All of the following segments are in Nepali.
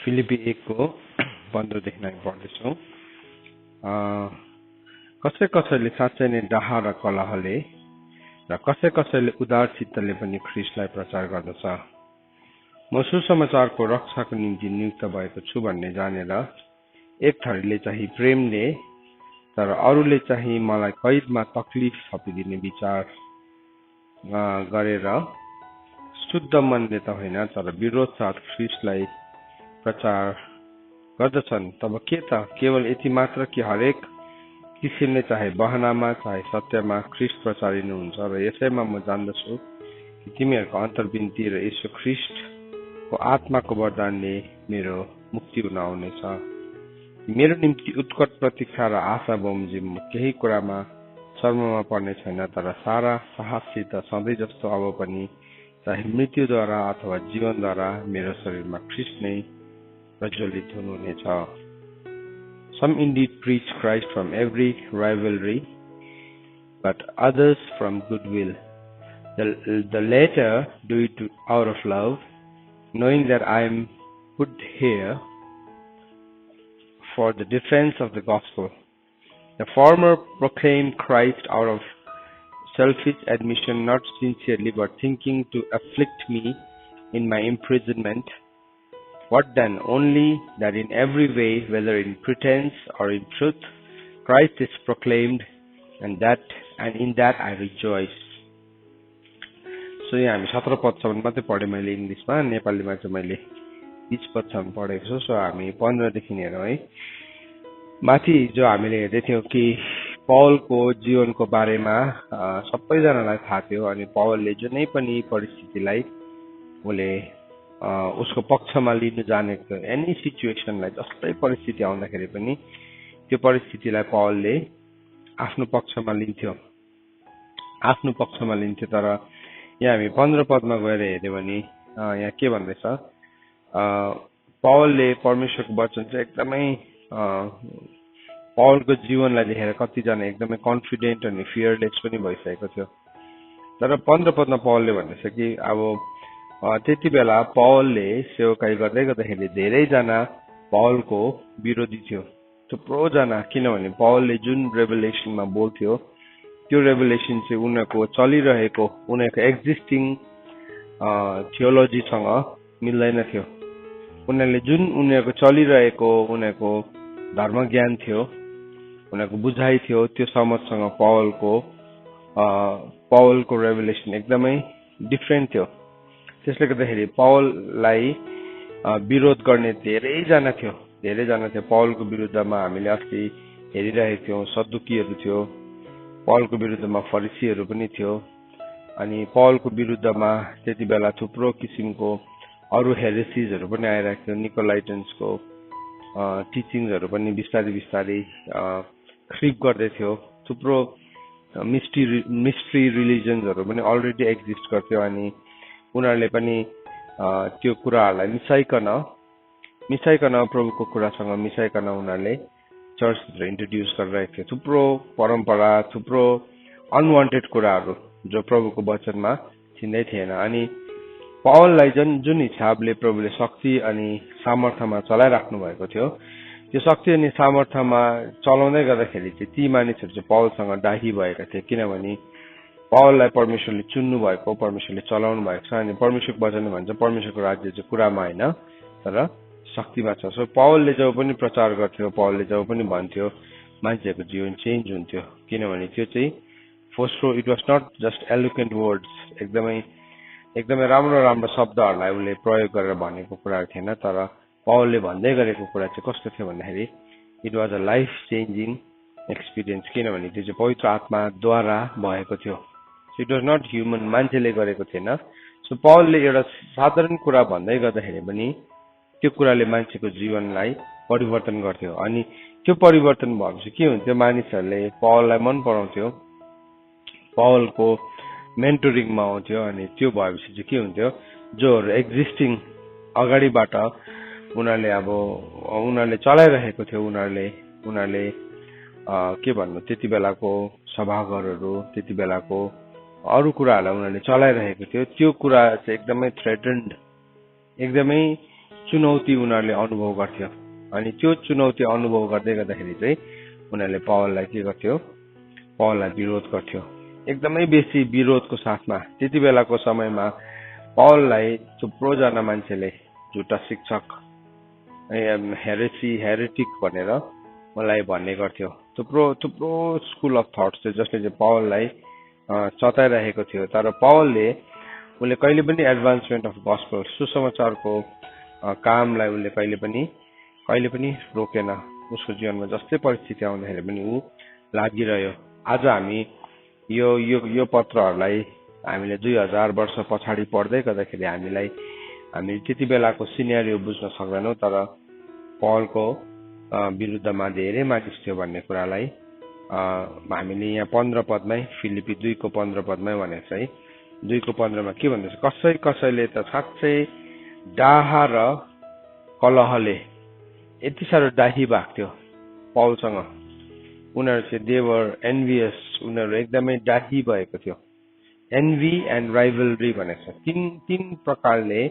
फिलिपी 1 को 15 देखि हामी पढ्दैछौँ। कसै कसैले साँच्चै नै डाहा र कलहले र कसै कसैले उदार चित्तले पनि ख्रीष्टलाई प्रचार गर्दछ। म सुसमाचारको रक्षाको निम्ति नियुक्त भएको छु भन्ने जानेर एक थरीले चाहिँ प्रेमले तर अरूले चाहिँ मलाई कैदमा तकलिफ थपिदिने विचार गरेर शुद्ध मनले त होइन तर विरोध साथ ख्रीष्टलाई प्रचार गर्दछन्। तब के त केवल यति मात्र कि हरेक किसिमले चाहे बहनामा चाहे सत्यमा ख्रीष्ट प्रचारिनुहुन्छ र यसैमा म जान्दछु कि तिमीहरूको अन्तर्विन्ती र यीशु ख्रीष्टको आत्माको वरदानले मेरो मुक्ति हुन आउनेछ। मेरो निम्ति उत्कट प्रतीक्षा र आशा बमोजिम केही कुरामा शर्ममा पर्ने छैन, तर सारा साहससित सधैँ जस्तो अब पनि चाहे मृत्युद्वारा अथवा जीवनद्वारा मेरो शरीरमा ख्रीष्ट नै प्रज्वलित हुनुहुनेछ। Some indeed preach Christ from every rivalry, but others from goodwill. The latter do it out of love, knowing that I am put here for the defense of the gospel. The former proclaim Christ out of selfish admission, not sincerely, but thinking to afflict me in my imprisonment. What then? Only that in every way, whether in pretense or in truth, Christ is proclaimed, and in that I rejoice. So यहाँ हामी 17 पदसम्म मात्रै पढेँ मैले इङ्ग्लिसमा, नेपालीमा चाहिँ मैले 20 पदसम्म पढेको छु। सो हामी 15 देखि हेरौँ है। माथि जो हामीले हेर्दै थियौँ कि पौलको जीवनको बारेमा सबैजनालाई थाहा थियो, अनि पौलले जुनै पनि परिस्थितिलाई उसले उसको पक्षमा लिनु जानेको, एनी सिचुएसनलाई जस्तै परिस्थिति आउँदाखेरि पनि त्यो परिस्थितिलाई पौलले आफ्नो पक्षमा लिन्थ्यो। तर यहाँ हामी 15 पदमा गएर हेर्यो भने यहाँ के भन्दैछ, पौलले परमेश्वरको वचन चाहिँ एकदमै पौलको जीवनलाई देखेर कतिजना एकदमै कन्फिडेन्ट अनि फियरलेस पनि भइसकेको थियो। तर 15 पदमा पौलले भन्दैछ कि अब त्यति बेला पौलले सेवकाई गर्दै गर्दाखेरि धेरैजना पौलको विरोधी थियो, थुप्रो जना। किनभने पौलले जुन रेभलेसनमा बोल्थ्यो त्यो रेभलेसन चाहिँ उनीहरूको चलिरहेको, उनीहरूको एक्जिस्टिङ थियोलोजीसँग मिल्दैन थियो। उनीहरूले जुन उनीहरूको चलिरहेको उनीहरूको धर्म ज्ञान थियो, उनीहरूको बुझाइ थियो, त्यो समझसँग पौलको रेभलेसन एकदमै डिफ्रेन्ट थियो। त्यसले गर्दाखेरि पौललाई विरोध गर्ने धेरैजना थियो। पौलको विरुद्धमा हामीले अस्ति हेरिरहेको थियौँ, सदुकीहरू थियो, पौलको विरुद्धमा फरिसीहरू पनि थियो, अनि पौलको विरुद्धमा त्यति बेला थुप्रो किसिमको अरू हेरेसिजहरू पनि आइरहेको थियो। निकोलाइटन्सको टिचिङ्सहरू पनि बिस्तारै क्रिप गर्दै थियो। थुप्रो मिस्ट्री रिलिजन्सहरू पनि अलरेडी एक्जिस्ट गर्थ्यो, अनि उनीहरूले पनि त्यो कुराहरूलाई मिसाइकन प्रभुको कुरासँग मिसाइकन उनीहरूले चर्चभित्र इन्ट्रोड्युस गरिरहेको थियो। थुप्रो परम्परा, थुप्रो अनवान्टेड कुराहरू जो प्रभुको वचनमा छिन्दै थिएन। अनि पौललाई जुन हिसाबले प्रभुले शक्ति अनि सामर्थ्यमा चलाइराख्नु भएको थियो, त्यो शक्ति अनि सामर्थ्यमा चलाउँदै गर्दाखेरि चाहिँ ती मानिसहरू चाहिँ पौलसँग डाही भएका थिए। किनभने पौललाई परमेश्वरले चुन्नु भएको, परमेश्वरले चलाउनु भएको छ, अनि परमेश्वरको वचन भन्छ परमेश्वरको राज्य चाहिँ कुरामा होइन तर शक्तिमा छ। सो पौलले जब पनि प्रचार गर्थ्यो, पौलले जब पनि भन्थ्यो, मान्छेहरूको जीवन चेन्ज हुन्थ्यो। किनभने त्यो चाहिँ फोस्रो, it was not just eloquent words, एकदमै राम्रो शब्दहरूलाई उसले प्रयोग गरेर भनेको कुराहरू थिएन, तर पौलले भन्दै गरेको कुरा चाहिँ कस्तो थियो भन्दाखेरि it was a life changing experience. किनभने त्यो चाहिँ पवित्र आत्माद्वारा भएको थियो। So it was not human, मान्छेले गरेको थिएन। सो पौलले एउटा साधारण कुरा भन्दै गर्दाखेरि पनि त्यो कुराले मान्छेको जीवनलाई परिवर्तन गर्थ्यो। अनि त्यो परिवर्तन भएपछि के हुन्थ्यो, मानिसहरूले पौललाई मन पराउँथ्यो, पौलको मेन्टोरिङमा आउँथ्यो। अनि त्यो भएपछि चाहिँ के हुन्थ्यो, जोहरू एक्जिस्टिङ अगाडिबाट उनीहरूले चलाइरहेको थियो, उनीहरूले के भन्नु, त्यति बेलाको सभाघरहरू, त्यति बेलाको अरू कुराहरूलाई उनीहरूले चलाइरहेको थियो। त्यो कुरा चाहिँ एकदमै थ्रेटन्ड, एकदमै चुनौती उनीहरूले अनुभव गर्थ्यो अनि त्यो चुनौती अनुभव गर्दै गर्दाखेरि चाहिँ उनीहरूले पावललाई के गर्थ्यो पावललाई विरोध गर्थ्यो एकदमै बेसी विरोधको साथमा त्यति बेलाको समयमा पावललाई थुप्रो जना मान्छेले झुटा शिक्षक हेरेटिक भनेर मलाई भन्ने गर्थ्यो थुप्रो थुप्रो स्कुल अफ थट्स जसले चाहिँ पावललाई चताइरहेको थियो तर पावलले उसले कहिले पनि एडभान्समेन्ट अफ गस्पल सुसमाचारको कामलाई उसले कहिले पनि रोकेन उसको जीवनमा जस्तै परिस्थिति आउँदाखेरि पनि ऊ लागिरह्यो आज हामी यो पत्रहरूलाई हामीले 2000 वर्ष पछाडि पढ्दै गर्दाखेरि हामीले त्यति बेलाको सिनेरियो बुझ्न सक्दैनौँ तर पावलको विरुद्धमा धेरै मानिस थियो भन्ने कुरालाई हामीले यहाँ 15 पदमै फिलिपी 2 को 15 पदमै भनेको छ है 2 को 15 मा के भन्दैछ कसैले त साँच्चै डाहा र कलहले यति साह्रो डाही भएको थियो पावलसँग उनीहरू चाहिँ देवर एन्भियस उनीहरू एकदमै डाही भएको थियो एन्भी एन्ड राइभलरी भनेको छ तीन प्रकारले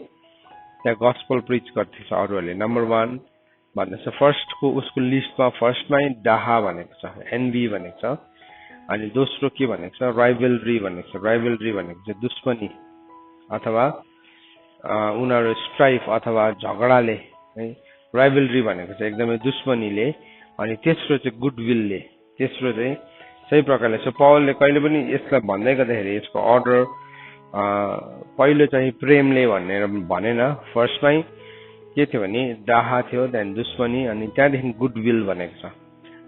त्यहाँ गस्पल प्रिच गर्दैछ अरूहरूले नम्बर 1 भन्दैछ फर्स्टको उसको लिस्टमा फर्स्टमै डाहा भनेको छ एन्भी भनेको छ अनि दोस्रो के भनेको छ राइभलरी भनेको छ राइभलरी भनेको चाहिँ दुश्मनी अथवा उनीहरू स्ट्राइफ अथवा झगडाले है राइभलरी भनेको चाहिँ एकदमै दुश्मनीले अनि तेस्रो चाहिँ गुडविलले तेस्रो चाहिँ सही प्रकारले सो पावलले कहिले पनि यसलाई भन्दै गर्दाखेरि यसको अर्डर पहिलो चाहिँ प्रेमले भनेन फर्स्टमै के थियो भने डाहा थियो त्यहाँदेखि दुश्मनी अनि त्यहाँदेखि गुडविल भनेको छ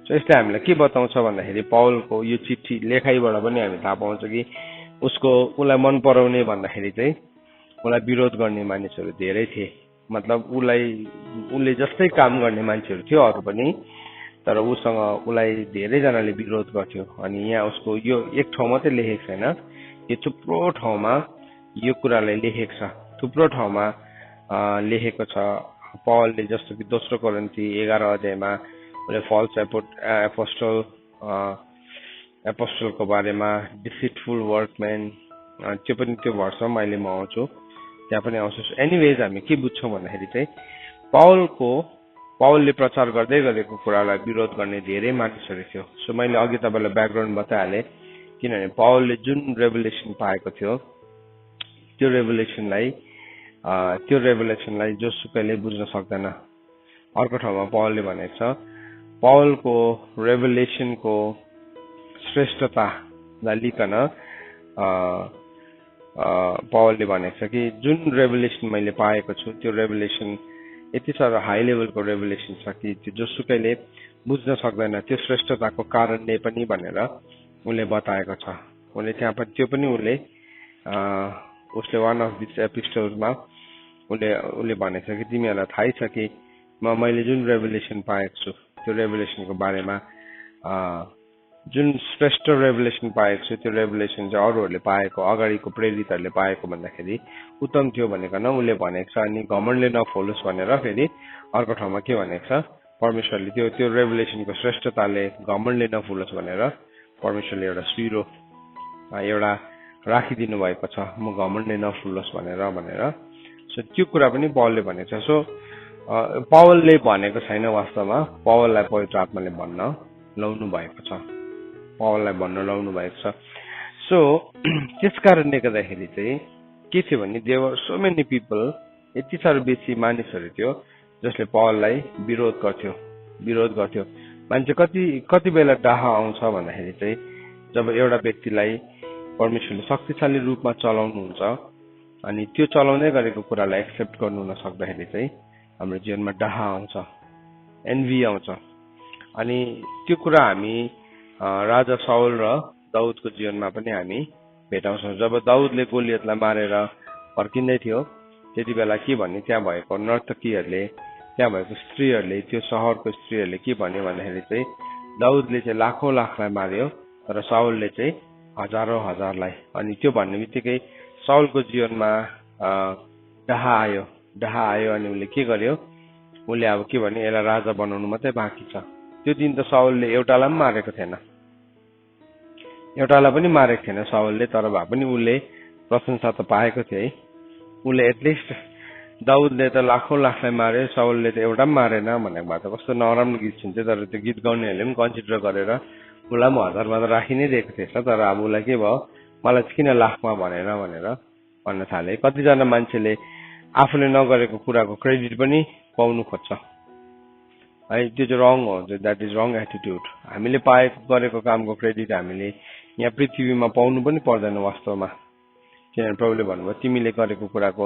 सो यसले हामीलाई के बताउँछ भन्दाखेरि पावलको यो चिठी लेखाइबाट पनि हामी थाहा पाउँछ कि उसलाई मन पराउने भन्दाखेरि चाहिँ उसलाई विरोध गर्ने मानिसहरू धेरै थिए मतलब उसले जस्तै काम गर्ने मान्छेहरू थियो अरू पनि तर उसलाई धेरैजनाले विरोध गर्थ्यो अनि यहाँ उसको यो एक ठाउँ मात्रै लेखेको छैन यो थुप्रो ठाउँमा यो कुरालाई लेखेको छ थुप्रो ठाउँमा लेखेको छ पावलले जस्तो कि दोस्रो कोरिन्थी 11 अध्यायमा उसले फल्स एपोस्टलको बारेमा डिसिटफुल वर्कम्यान त्यो पनि त्यो भर्समा अहिले म आउँछु त्यहाँ पनि आउँछु एनिवेज हामी के बुझ्छौँ भन्दाखेरि चाहिँ पावलले प्रचार गर्दै गरेको कुरालाई विरोध गर्ने धेरै मानिसहरू थियो सो मैले अघि तपाईँलाई ब्याकग्राउन्ड बताइहालेँ किनभने पावलले जुन रेभुलेसन पाएको थियो त्यो रेभुलेसनलाई जोसुकैले बुझ्न सक्दैन अर्को ठाउँमा पावलले भनेको छ पावलको रेभुलेसनको श्रेष्ठतालाई लिकन पावलले भनेको छ कि जुन रेभुलेसन मैले पाएको छु त्यो रेभुलेसन यति साह्रो हाई लेभलको रेभुलेसन छ कि त्यो जोसुकैले बुझ्न सक्दैन त्यो श्रेष्ठताको कारणले पनि भनेर उसले बताएको छ उसले त्यहाँ पनि त्यो पनि उसले वान अफ दिस एपिस्टलमा उसले भनेको छ कि तिमीहरूलाई थाहै छ कि मैले जुन रेभुलेसन पाएको छु त्यो रेभुलेसनको बारेमा जुन श्रेष्ठ रेभुलेसन पाएको छु त्यो रेभुलेसन चाहिँ अरूहरूले पाएको अगाडिको प्रेरितहरूले पाएको भन्दाखेरि उत्तम थियो भनेकन उसले भनेको छ अनि घमण्डले नफोलोस् भनेर फेरि अर्को ठाउँमा के भनेको छ परमेश्वरले त्यो रेभुलेसनको श्रेष्ठताले घमण्डले नफोलोस् भनेर परमेश्वरले एउटा सिरो एउटा राखिदिनु भएको छ म घमण्डले नफुलोस् भनेर सो त्यो कुरा पनि पावलले भनेको छ सो पावलले भनेको छैन वास्तवमा पावललाई पवित्र आत्माले भन्न लाउनु भएको छ सो त्यस कारणले गर्दाखेरि चाहिँ के थियो भने देवर सो मेनी पिपल यति साह्रो बेसी मानिसहरू थियो जसले पावललाई विरोध गर्थ्यो मान्छे कति बेला डाहा आउँछ भन्दाखेरि चाहिँ जब एउटा व्यक्तिलाई परमेश्वरले शक्तिशाली रूपमा चलाउनुहुन्छ अनि त्यो चलाउँदै गरेको कुरालाई एक्सेप्ट गर्नु नसक्दाखेरि चाहिँ हाम्रो जीवनमा डाहा आउँछ एन्भी आउँछ अनि त्यो कुरा हामी राजा साउल र दाउदको जीवनमा पनि हामी भेटाउँछौँ जब दाउदले गोलियतलाई मारेर फर्किँदै थियो त्यति बेला के भन्ने त्यहाँ भएको नर्तकीहरूले त्यहाँ भएको स्त्रीहरूले त्यो सहरको स्त्रीहरूले के भन्यो भन्दाखेरि चाहिँ दाउदले चाहिँ लाखौं लाखलाई मार्यो तर साउलले चाहिँ हजारौंलाई अनि त्यो भन्ने बित्तिकै साउलको जीवनमा डाहा आयो अनि उसले के गर्यो उसले अब के भने यसलाई राजा बनाउनु मात्रै बाँकी छ त्यो दिन त साउलले एउटालाई पनि मारेको थिएन साउलले तर भए पनि उसले प्रशंसा त पाएको थियो है उसले एटलिस्ट दाउदले त लाखौं लाखलाई मारे, साउलले त एउटा पनि मारेन भनेको भए त कस्तो नराम्रो गीत सुन्थ्यो। तर त्यो गीत गाउनेहरूले पनि कन्सिडर गरेर उसलाई पनि हजारमा त राखि नै दिएको थिएछ। तर अब उसलाई के भयो, मलाई चाहिँ किन लाखमा भनेर भन्न थाले। कतिजना मान्छेले आफूले नगरेको कुराको क्रेडिट पनि पाउनु खोज्छ है, त्यो चाहिँ रङ हो। That is wrong attitude. हामीले गरेको कामको क्रेडिट हामीले यहाँ पृथ्वीमा पाउनु पनि पर्दैन वास्तवमा। किनभने प्रभुले भन्नुभयो तिमीले गरेको कुराको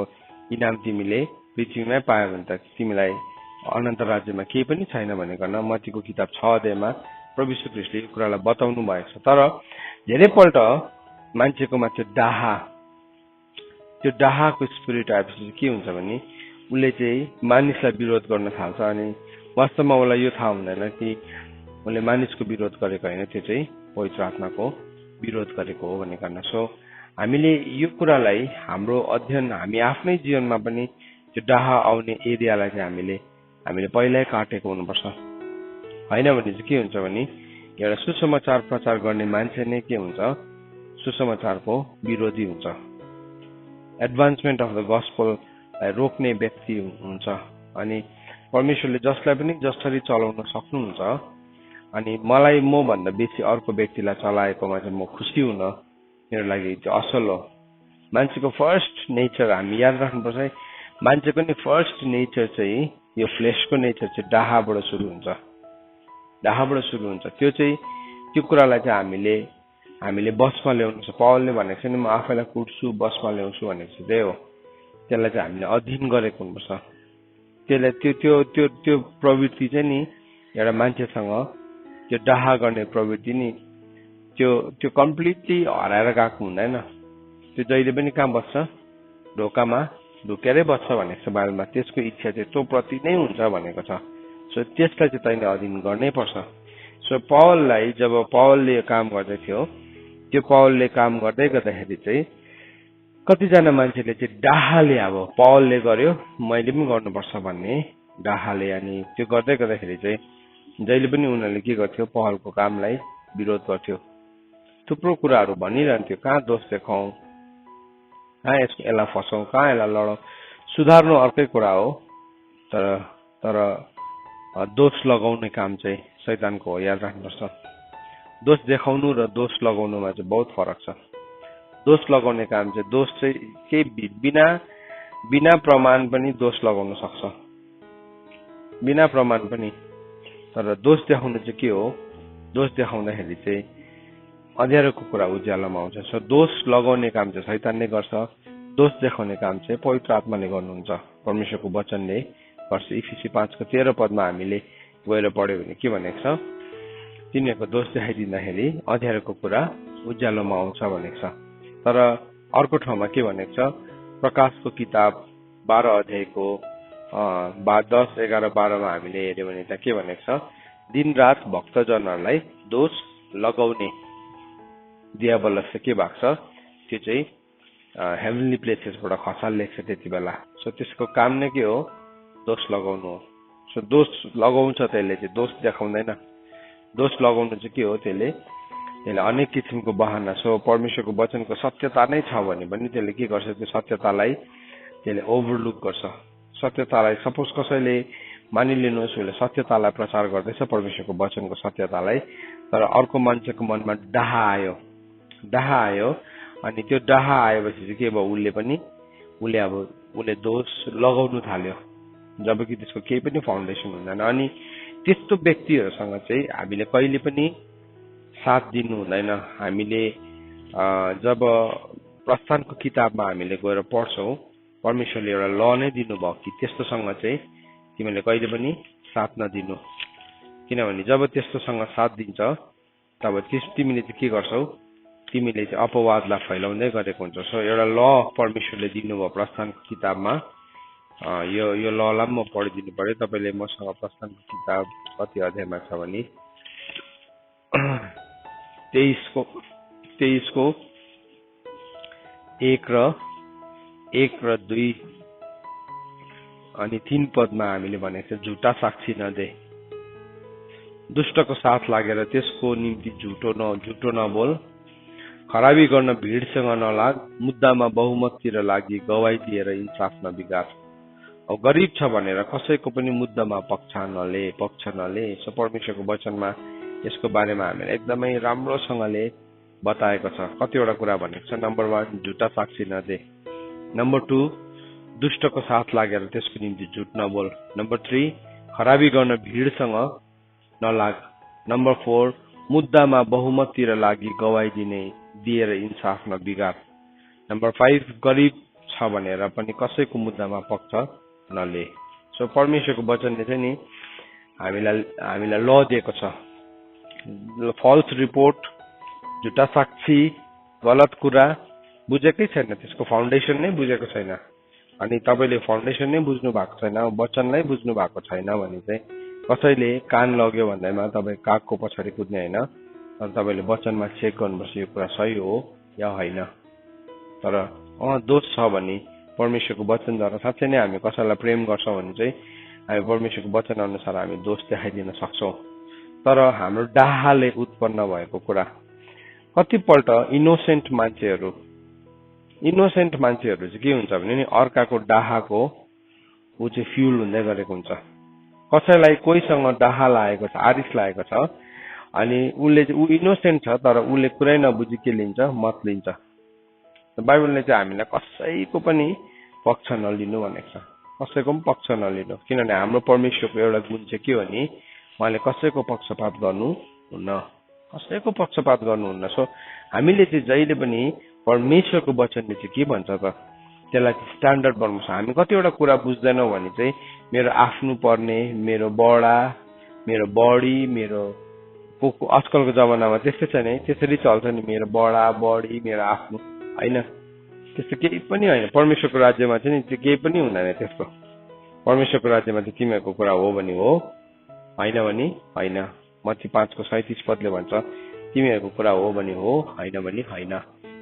इनाम तिमीले पृथ्वीमै पायो भने त तिमीलाई अनन्त राज्यमा केही पनि छैन भनेकन मत्तीको किताब 6 अध्यायमा प्रभु यीशु ख्रीष्टले यो कुरालाई बताउनु भएको छ। तर धेरैपल्ट मान्छेकोमा त्यो डाहाको स्पिरिट आएपछि के हुन्छ भने उसले चाहिँ मानिसलाई विरोध गर्न थाल्छ। अनि वास्तवमा उसलाई यो थाहा हुँदैन कि उसले मानिसको विरोध गरेको होइन, त्यो चाहिँ पवित्र आत्माको विरोध गरेको हो भनिकन। सो हामीले यो कुरालाई हाम्रो अध्ययन हामी आफ्नै जीवनमा पनि त्यो डाहा आउने एरियालाई चाहिँ हामीले पहिल्यै काटेको हुनुपर्छ। होइन भने चाहिँ के हुन्छ भने एउटा सुसमाचार प्रचार गर्ने मान्छे नै के हुन्छ, सुसमाचारको विरोधी हुन्छ। एडभान्समेन्ट अफ द गस्पललाई रोक्ने व्यक्ति हुन्छ। अनि परमेश्वरले जसलाई पनि जसरी चलाउन सक्नुहुन्छ, अनि मलाई म भन्दा बेसी अर्को व्यक्तिलाई चलाएकोमा चाहिँ म खुसी हुन मेरो लागि त्यो असल हो। मान्छेको फर्स्ट नेचर हामी याद राख्नुपर्छ है, मान्छेको नि फर्स्ट नेचर चाहिँ यो फ्लेसको नेचर चाहिँ डाहाबाट सुरु हुन्छ। त्यो कुरालाई चाहिँ हामीले बसमा ल्याउनु छ। पौलले भनेको छ नि म आफैलाई कुट्छु बसमा ल्याउँछु भनेको चाहिँ त्यही हो। त्यसलाई चाहिँ हामीले अध्ययन गरेको हुनुपर्छ। त्यसलाई त्यो प्रवृत्ति चाहिँ नि एउटा मान्छेसँग त्यो डाहा गर्ने प्रवृत्ति नि त्यो कम्प्लिटली हराएर गएको हुँदैन। त्यो जहिले पनि कहाँ बस्छ, ढोकामा ढुकेरै बस्छ भनेको छ बाइबलमा। त्यसको इच्छा चाहिँ तँ प्रति नै हुन्छ भनेको छ। सो त्यसलाई चाहिँ तैँले अध्ययन गर्नै पर्छ। सो पौललाई जब पौलले काम गर्दै थियो, त्यो पौलले काम गर्दै गर्दाखेरि चाहिँ कतिजना मान्छेले चाहिँ डाहाले अब पौलले गर्यो मैले पनि गर्नुपर्छ भन्ने डाहाले, अनि त्यो गर्दै गर्दाखेरि चाहिँ जहिले पनि उनीहरूले के गर्थ्यो, पौलको कामलाई विरोध गर्थ्यो। थुप्रो कुराहरू भनिरहन्थ्यो, कहाँ दोष देखाउँ, कहाँ यसलाई फसाउँ, कहाँ यसलाई लडौँ। सुधार्नु अर्कै कुरा हो, तर दोष लगाउने काम चाहिँ शैतानको हो, याद राख्नुपर्छ। दोष देखाउनु र दोष लगाउनुमा चाहिँ बहुत फरक छ। दोष लगाउने काम चाहिँ दोष चाहिँ केही बिना प्रमाण पनि दोष लगाउन सक्छ, बिना प्रमाण पनि। तर दोष देखाउनु चाहिँ के हो, दोष देखाउँदाखेरि चाहिँ अँध्यारोको कुरा उज्यालोमा आउँछ। सो दोष लगाउने काम चाहिँ शैतानले गर्छ, दोष देखाउने काम चाहिँ पवित्र आत्माले गर्नुहुन्छ, परमेश्वरको वचनले गर्छ। इफिसी 5:13 हामीले गएर पढ्यो भने के भनेको छ, तिनीहरूको दोष देखाइदिँदाखेरि अँध्यारोको कुरा उज्यालोमा आउँछ भनेको छ। तर अर्को ठाउँमा के भनेको छ, प्रकाशको किताब 12 अध्यायको 10, 11, 12मा हामीले हेर्यो भने त्यहाँ के भनेको छ, दिन रात भक्तजनहरूलाई दोष लगाउने दियाबलस के भएको छ, त्यो चाहिँ हेभनली प्लेसेसबाट खसालेको छ त्यति बेला। सो त्यसको काम नै के हो, दोष लगाउनु हो। सो दोष लगाउँछ त्यसले चाहिँ, दोष देखाउँदैन। दोष लगाउनु चाहिँ के हो, त्यसले अनेक किसिमको बहाना। सो परमेश्वरको वचनको सत्यता नै छ भने पनि त्यसले के गर्छ, त्यो सत्यतालाई त्यसले ओभरलुक गर्छ। सत्यतालाई सपोज कसैले मानिलिनुहोस् उसले सत्यतालाई प्रचार गर्दैछ, परमेश्वरको वचनको सत्यतालाई, तर अर्को मान्छेको मनमा डाहा आयो अनि त्यो डाहा आएपछि चाहिँ के भयो, उसले दोष लगाउनु थाल्यो, जबकि त्यसको केही पनि फाउन्डेसन हुँदैन। अनि त्यस्तो व्यक्तिहरूसँग चाहिँ हामीले कहिले पनि साथ दिनु हुँदैन। हामीले जब प्रस्थानको किताबमा हामीले गएर पढ्छौँ, परमेश्वरले एउटा ल नै दिनुभयो कि त्यस्तोसँग चाहिँ तिमीले कहिले पनि साथ नदिनु, किनभने जब त्यस्तोसँग साथ दिन्छ तब तिमीले चाहिँ के गर्छौ, तिमीले चाहिँ अपवादलाई फैलाउँदै गरेको हुन्छ। सो एउटा ल परमेश्वरले दिनुभयो प्रस्थानको किताबमा, यो ललाई म पढिदिनु पर्यो। तपाईँले मसँग प्रस्थानको किताब कति अध्यायमा छ भने 23को 1 र 2 अनि 3 पदमा हामीले भनेको छ, झुटा साक्षी नदे, दुष्टको साथ लागेर त्यसको निम्ति झुटो नबोल, खराबी गर्न भिडसँग नलाग, मुद्दामा बहुमततिर लागि गवाई दिएर इन्साफ नबिगार। अब गरिब छ भनेर कसैको पनि मुद्दामा पक्ष नले। सो परमेश्वरको वचनमा यसको बारेमा हामीले एकदमै राम्रोसँगले बताएको छ। कतिवटा कुरा भनेको छ। नम्बर 1, झुटा साक्षी नदे। नम्बर 2, दुष्टको साथ लागेर त्यसको निम्ति झुट नबोल। नम्बर 3, खराबी गर्न भिडसँग नलाग। नम्बर 4, मुद्दामा बहुमततिर लागि गवाई दिएर इन्साफ नबिगार। नम्बर 5, गरिब छ भनेर पनि कसैको मुद्दामा पक्ष नले। सो परमेश्वरको वचनले चाहिँ नि हामीलाई ल दिएको छ। फल्स रिपोर्ट, झुटा साक्षी, गलत कुरा बुझेकै छैन, त्यसको फाउन्डेसन नै बुझेको छैन। अनि तपाईँले फाउन्डेसन नै बुझ्नु भएको छैन, वचनलाई बुझ्नु भएको छैन भने चाहिँ कसैले कान लग्यो भन्दैमा तपाईँ कागको पछाडि कुद्ने होइन, तर तपाईँले वचनमा चेक गर्नुपर्छ यो कुरा सही हो या होइन। तर दोष छ भने परमेश्वरको वचनद्वारा साँच्चै नै हामी कसैलाई प्रेम गर्छौँ भने चाहिँ हामी परमेश्वरको वचन अनुसार हामी दोष देखाइदिन सक्छौँ। तर हाम्रो डाहाले उत्पन्न भएको कुरा, कतिपल्ट इनोसेन्ट मान्छेहरू चाहिँ के हुन्छ भने नि अर्काको डाहाको ऊ चाहिँ फ्युल हुँदै गरेको हुन्छ। कसैलाई कोहीसँग डाहा लागेको छ, आरिस लागेको छ, अनि ऊ इनोसेन्ट छ तर उसले कुरै नबुझी के लिन्छ, मत लिन्छ। बाइबलले चाहिँ हामीलाई कसैको पनि पक्ष नलिनु भनेको छ, कसैको पनि पक्ष नलिनु। किनभने हाम्रो परमेश्वरको एउटा गुण चाहिँ के हो भने उहाँले कसैको पक्षपात गर्नुहुन्न। सो हामीले चाहिँ जहिले पनि परमेश्वरको वचनले चाहिँ के भन्छ त त्यसलाई स्ट्यान्डर्ड बनाउँछ। हामी कतिवटा कुरा बुझ्दैनौँ भने चाहिँ मेरो आफ्नो पर्ने, मेरो बडा, मेरो बडी, मेरो आजकलको जमानामा त्यस्तै छ नि, त्यसरी चल्छ नि, मेरो बडा बडी, मेरो आफ्नो, होइन, त्यस्तो केही पनि होइन। परमेश्वरको राज्यमा चाहिँ नि त्यो केही पनि हुँदैन त्यस्तो। परमेश्वरको राज्यमा चाहिँ तिमीहरूको कुरा हो भने हो, होइन भने होइन। मत्ती 5:37 भन्छ तिमीहरूको कुरा हो भने हो, होइन भने होइन।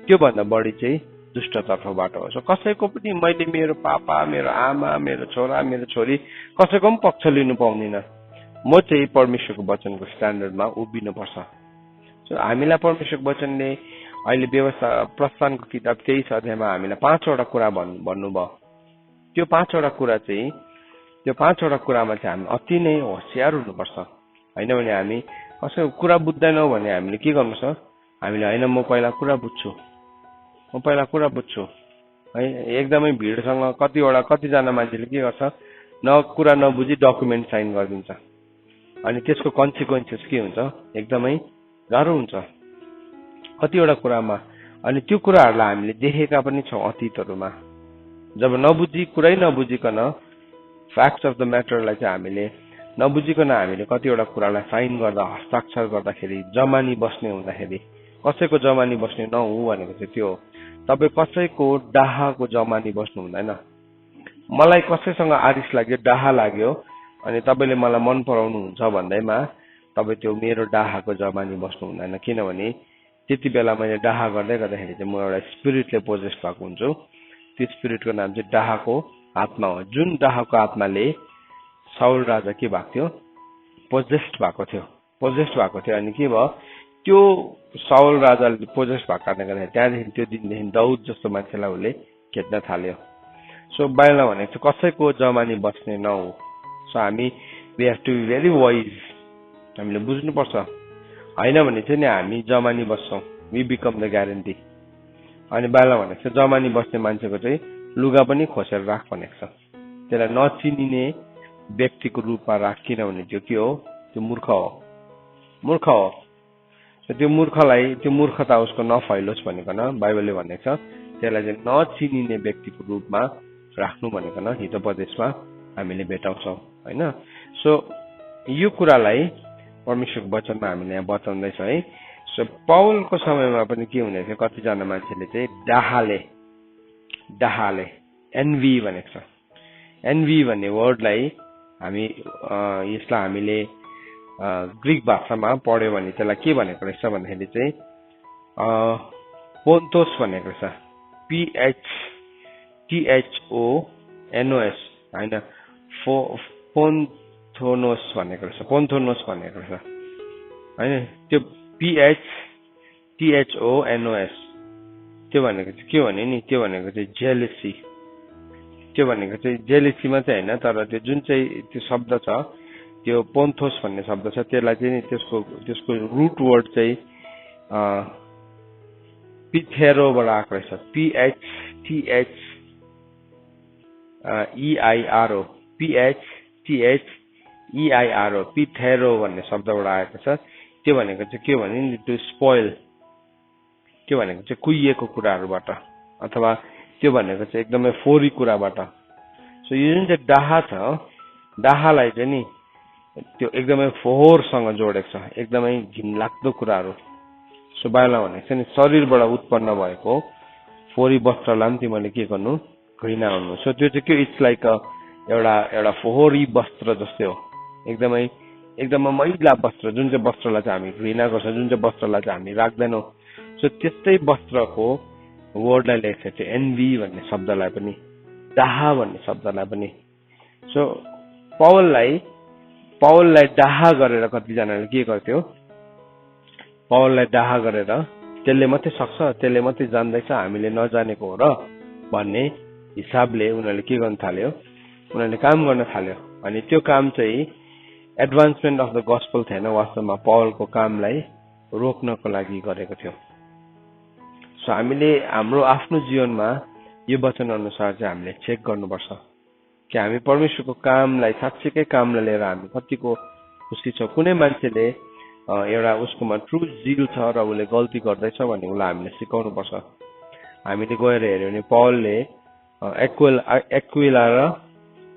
त्योभन्दा बढी चाहिँ दुष्टतर्फबाट हो। सो कसैको पनि मैले मेरो पापा, मेरो आमा, मेरो छोरा, मेरो छोरी कसैको पनि पक्ष लिनु पाउँदिनँ। म चाहिँ परमेश्वरको वचनको स्ट्यान्डर्डमा उभिनुपर्छ। सो हामीलाई परमेश्वरको वचनले अहिले व्यवस्था प्रस्थानको किताब 23 अध्यायमा हामीलाई 5वटा कुरा भन्नुभयो। त्यो 5वटा कुरामा चाहिँ हामी अति नै होसियार हुनुपर्छ। होइन भने हामी कसैको कुरा बुझ्दैनौँ भने हामीले के गर्नुपर्छ, हामीले होइन म पहिला कुरा बुझ्छु है। एकदमै भिडसँग कतिजना मान्छेले के गर्छ, कुरा नबुझी डकुमेन्ट साइन गरिदिन्छ, अनि त्यसको कन्सिक्वेन्सेस के हुन्छ, एकदमै गाह्रो हुन्छ कतिवटा कुरामा। अनि त्यो कुराहरूलाई हामीले देखेका पनि छौँ अतीतहरूमा। जब कुरै नबुझिकन फ्याक्ट्स अफ द म्याटरलाई चाहिँ हामीले नबुझिकन हामीले कतिवटा कुरालाई साइन गर्दा, हस्ताक्षर गर्दाखेरि, जमानी बस्ने हुँदाखेरि, कसैको जमानी बस्ने नहुँ भनेको चाहिँ त्यो हो। तपाईँ कसैको डाहाको जमानी बस्नु हुँदैन। मलाई कसैसँग आरिस लाग्यो, डाहा लाग्यो, अनि तपाईँले मलाई मन पराउनु हुन्छ भन्दैमा तपाईँ त्यो मेरो डाहाको जमानी बस्नु हुँदैन। किनभने त्यति बेला मैले डाहा गर्दाखेरि चाहिँ म एउटा स्पिरिटले पोजेस्ट भएको हुन्छु। त्यो स्पिरिटको नाम चाहिँ डाहाको आत्मा हो। जुन डाहाको आत्माले साउल राजा के भएको थियो, पोजेस्ट भएको थियो। अनि के भयो, त्यो साउल राजाले पोजेस्ट भएको कारणले गर्दाखेरि त्यहाँदेखि त्यो दिनदेखि दाउद जस्तो मान्छेलाई उसले खेद्न थाल्यो। सो बाइबलमा भनेको चाहिँ कसैको जमानी बस्ने नहो। So we have to be very wise. हामीले बुझ्नुपर्छ, होइन भने चाहिँ नि हामी जमानी बस्छौँ, वी बिकम द ग्यारेन्टी। अनि बाइबलमा भनेको छ जमानी बस्ने मान्छेको चाहिँ लुगा पनि खोसेर राख भनेको छ। त्यसलाई नचिनिने व्यक्तिको रूपमा राख, किनभने त्यो के हो, त्यो मूर्ख हो। त्यो मूर्खता उसको नफैलोस् भनिकन बाइबलले भनेको छ। त्यसलाई चाहिँ नचिनिने व्यक्तिको रूपमा राख्नु भनिकन हितोपदेशमा हामीले भेटाउँछौँ, होइन। सो यो कुरालाई परमेश्वरको वचनमा हामीले यहाँ बताउँदैछ है। सो पौलको समयमा पनि के हुने थियो, कतिजना मान्छेले चाहिँ डाहाले एनभी भनेको छ। एनभी भन्ने वर्डलाई यसलाई हामीले ग्रिक भाषामा पढ्यो भने त्यसलाई के भनेको रहेछ भन्दाखेरि चाहिँ पोन्थोस भनेको रहेछ। PHTHONOS, होइन, पोन्थोनोस भनेको रहेछ, होइन। त्यो PHTHONOS त्यो भनेको चाहिँ के भने नि, त्यो भनेको चाहिँ जेलसी त्यो भनेको चाहिँ जेलेसीमा चाहिँ होइन, तर त्यो जुन चाहिँ त्यो शब्द छ त्यो पोन्थोस भन्ने शब्द छ, त्यसलाई चाहिँ त्यसको रुट वर्ड चाहिँ पिथेरोबाट आएको रहेछ। PHTHEIRO PHTHEIRO पिथेरो भन्ने शब्दबाट आएको छ। त्यो भनेको चाहिँ के भने नि टु स्पोइल, त्यो भनेको चाहिँ कुहिएको कुराहरूबाट, अथवा त्यो भनेको चाहिँ एकदमै फोहोरी कुराबाट। सो यो जुन चाहिँ डाहा छ, डाहालाई चाहिँ नि त्यो एकदमै फोहोरसँग जोडेको छ, एकदमै घिनलाग्दो कुराहरू। सो बाइबलमा भनेको छ नि शरीरबाट उत्पन्न भएको फोहोरी वस्त्रलाई पनि तिमीले के गर्नु, घृणा गर्नु। सो त्यो चाहिँ के, इट्स लाइक एउटा फोहोरी वस्त्र जस्तै हो, एकदमै मैला वस्त्र, जुन चाहिँ वस्त्रलाई चाहिँ हामी घृणा गर्छौँ, जुन चाहिँ वस्त्रलाई चाहिँ हामी राख्दैनौँ। सो त्यस्तै वस्त्रको वर्डलाई लेखेको थियो, एनभी भन्ने शब्दलाई पनि, डाहा भन्ने शब्दलाई पनि। सो पावललाई डाहा गरेर कतिजनाले के गर्थ्यो, पावललाई डाहा गरेर त्यसले मात्रै सक्छ, त्यसले मात्रै जान्दैछ, हामीले नजानेको हो र भन्ने हिसाबले उनीहरूले के गर्न थाल्यो, उनीहरूले काम गर्न थाल्यो। अनि त्यो काम चाहिँ एडभान्समेन्ट अफ द गस्पल थिएन, वास्तवमा पावलको कामलाई रोक्नको लागि गरेको थियो। सो हामीले हाम्रो आफ्नो जीवनमा यो वचन अनुसार चाहिँ हामीले चेक गर्नुपर्छ कि हामी परमेश्वरको कामलाई, साँच्चीकै कामलाई लिएर हामी कतिको खुसी छौँ। कुनै मान्छेले एउटा उसकोमा ट्रु जिल छ र उसले गल्ती गर्दैछ भने उसलाई हामीले सिकाउनुपर्छ। हामीले गएर हेऱ्यो भने पावलले एक्विला र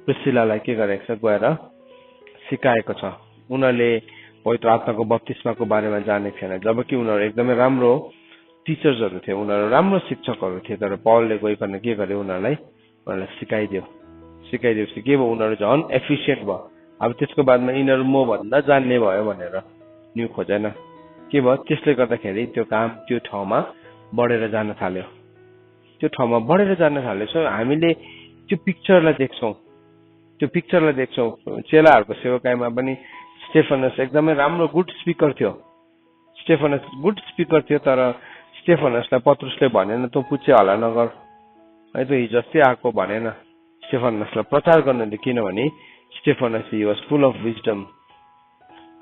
प्रिस्किलालाई के गरेको छ, गएर सिकाएको छ। उनीहरूले पवित्र आत्माको बप्तिस्माको बारेमा जानेको थिएन, जबकि उनीहरू एकदमै राम्रो टिचर्सहरू थिए, उनीहरू राम्रो शिक्षकहरू थिए, तर पावलले गइकन के गर्यो, उनीहरूलाई सिकाइदिएपछि के भयो, उनीहरू झन् एफिसियन्ट भयो। अब त्यसको बादमा यिनीहरू म भन्दा जान्ने भयो भनेर न्यू खोजेन, के भयो, त्यसले गर्दाखेरि त्यो काम त्यो ठाउँमा बढेर जान थाल्यो। सो हामीले त्यो पिक्चरलाई देख्छौँ, चेलाहरूको सेवकाईमा पनि स्टेफनस एकदमै राम्रो गुड स्पिकर थियो, तर स्टेफनसलाई पत्रुसले भनेन तँ पुच्चे हल्ला नगर है, त हिजो अस्ति आएको भनेन स्टेफनसलाई प्रचार गर्नु, किनभने Stephanas he was full of wisdom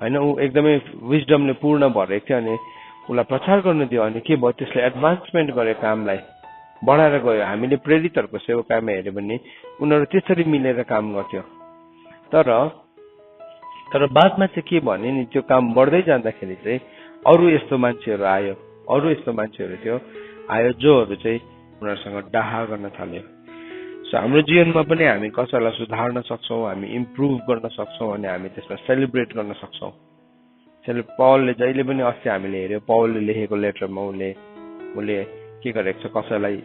होइन, ऊ एकदमै विजडमले पूर्ण भरेको थियो। अनि उसलाई प्रचार गर्नु दियो, अनि के भयो, त्यसले एडभान्समेन्ट गर्यो, कामलाई बढाएर गयो। हामीले प्रेरितहरूको सेवकाईमा हेऱ्यो भने उनीहरू त्यसरी मिलेर काम गर्थ्यो, तर बादमा चाहिँ के भने नि, त्यो काम बढ्दै जाँदाखेरि चाहिँ अरू यस्तो मान्छेहरू थियो जोहरू चाहिँ उनीहरूसँग डाहा गर्न थाल्यो। सो हाम्रो जीवनमा पनि हामी कसैलाई सुधार्न सक्छौँ, हामी इम्प्रुभ गर्न सक्छौँ, अनि हामी त्यसमा सेलिब्रेट गर्न सक्छौँ। पावलले जहिले पनि, अस्ति हामीले हेऱ्यो पावलले लेखेको लेटरमा उसले के गरेको छ, कसैलाई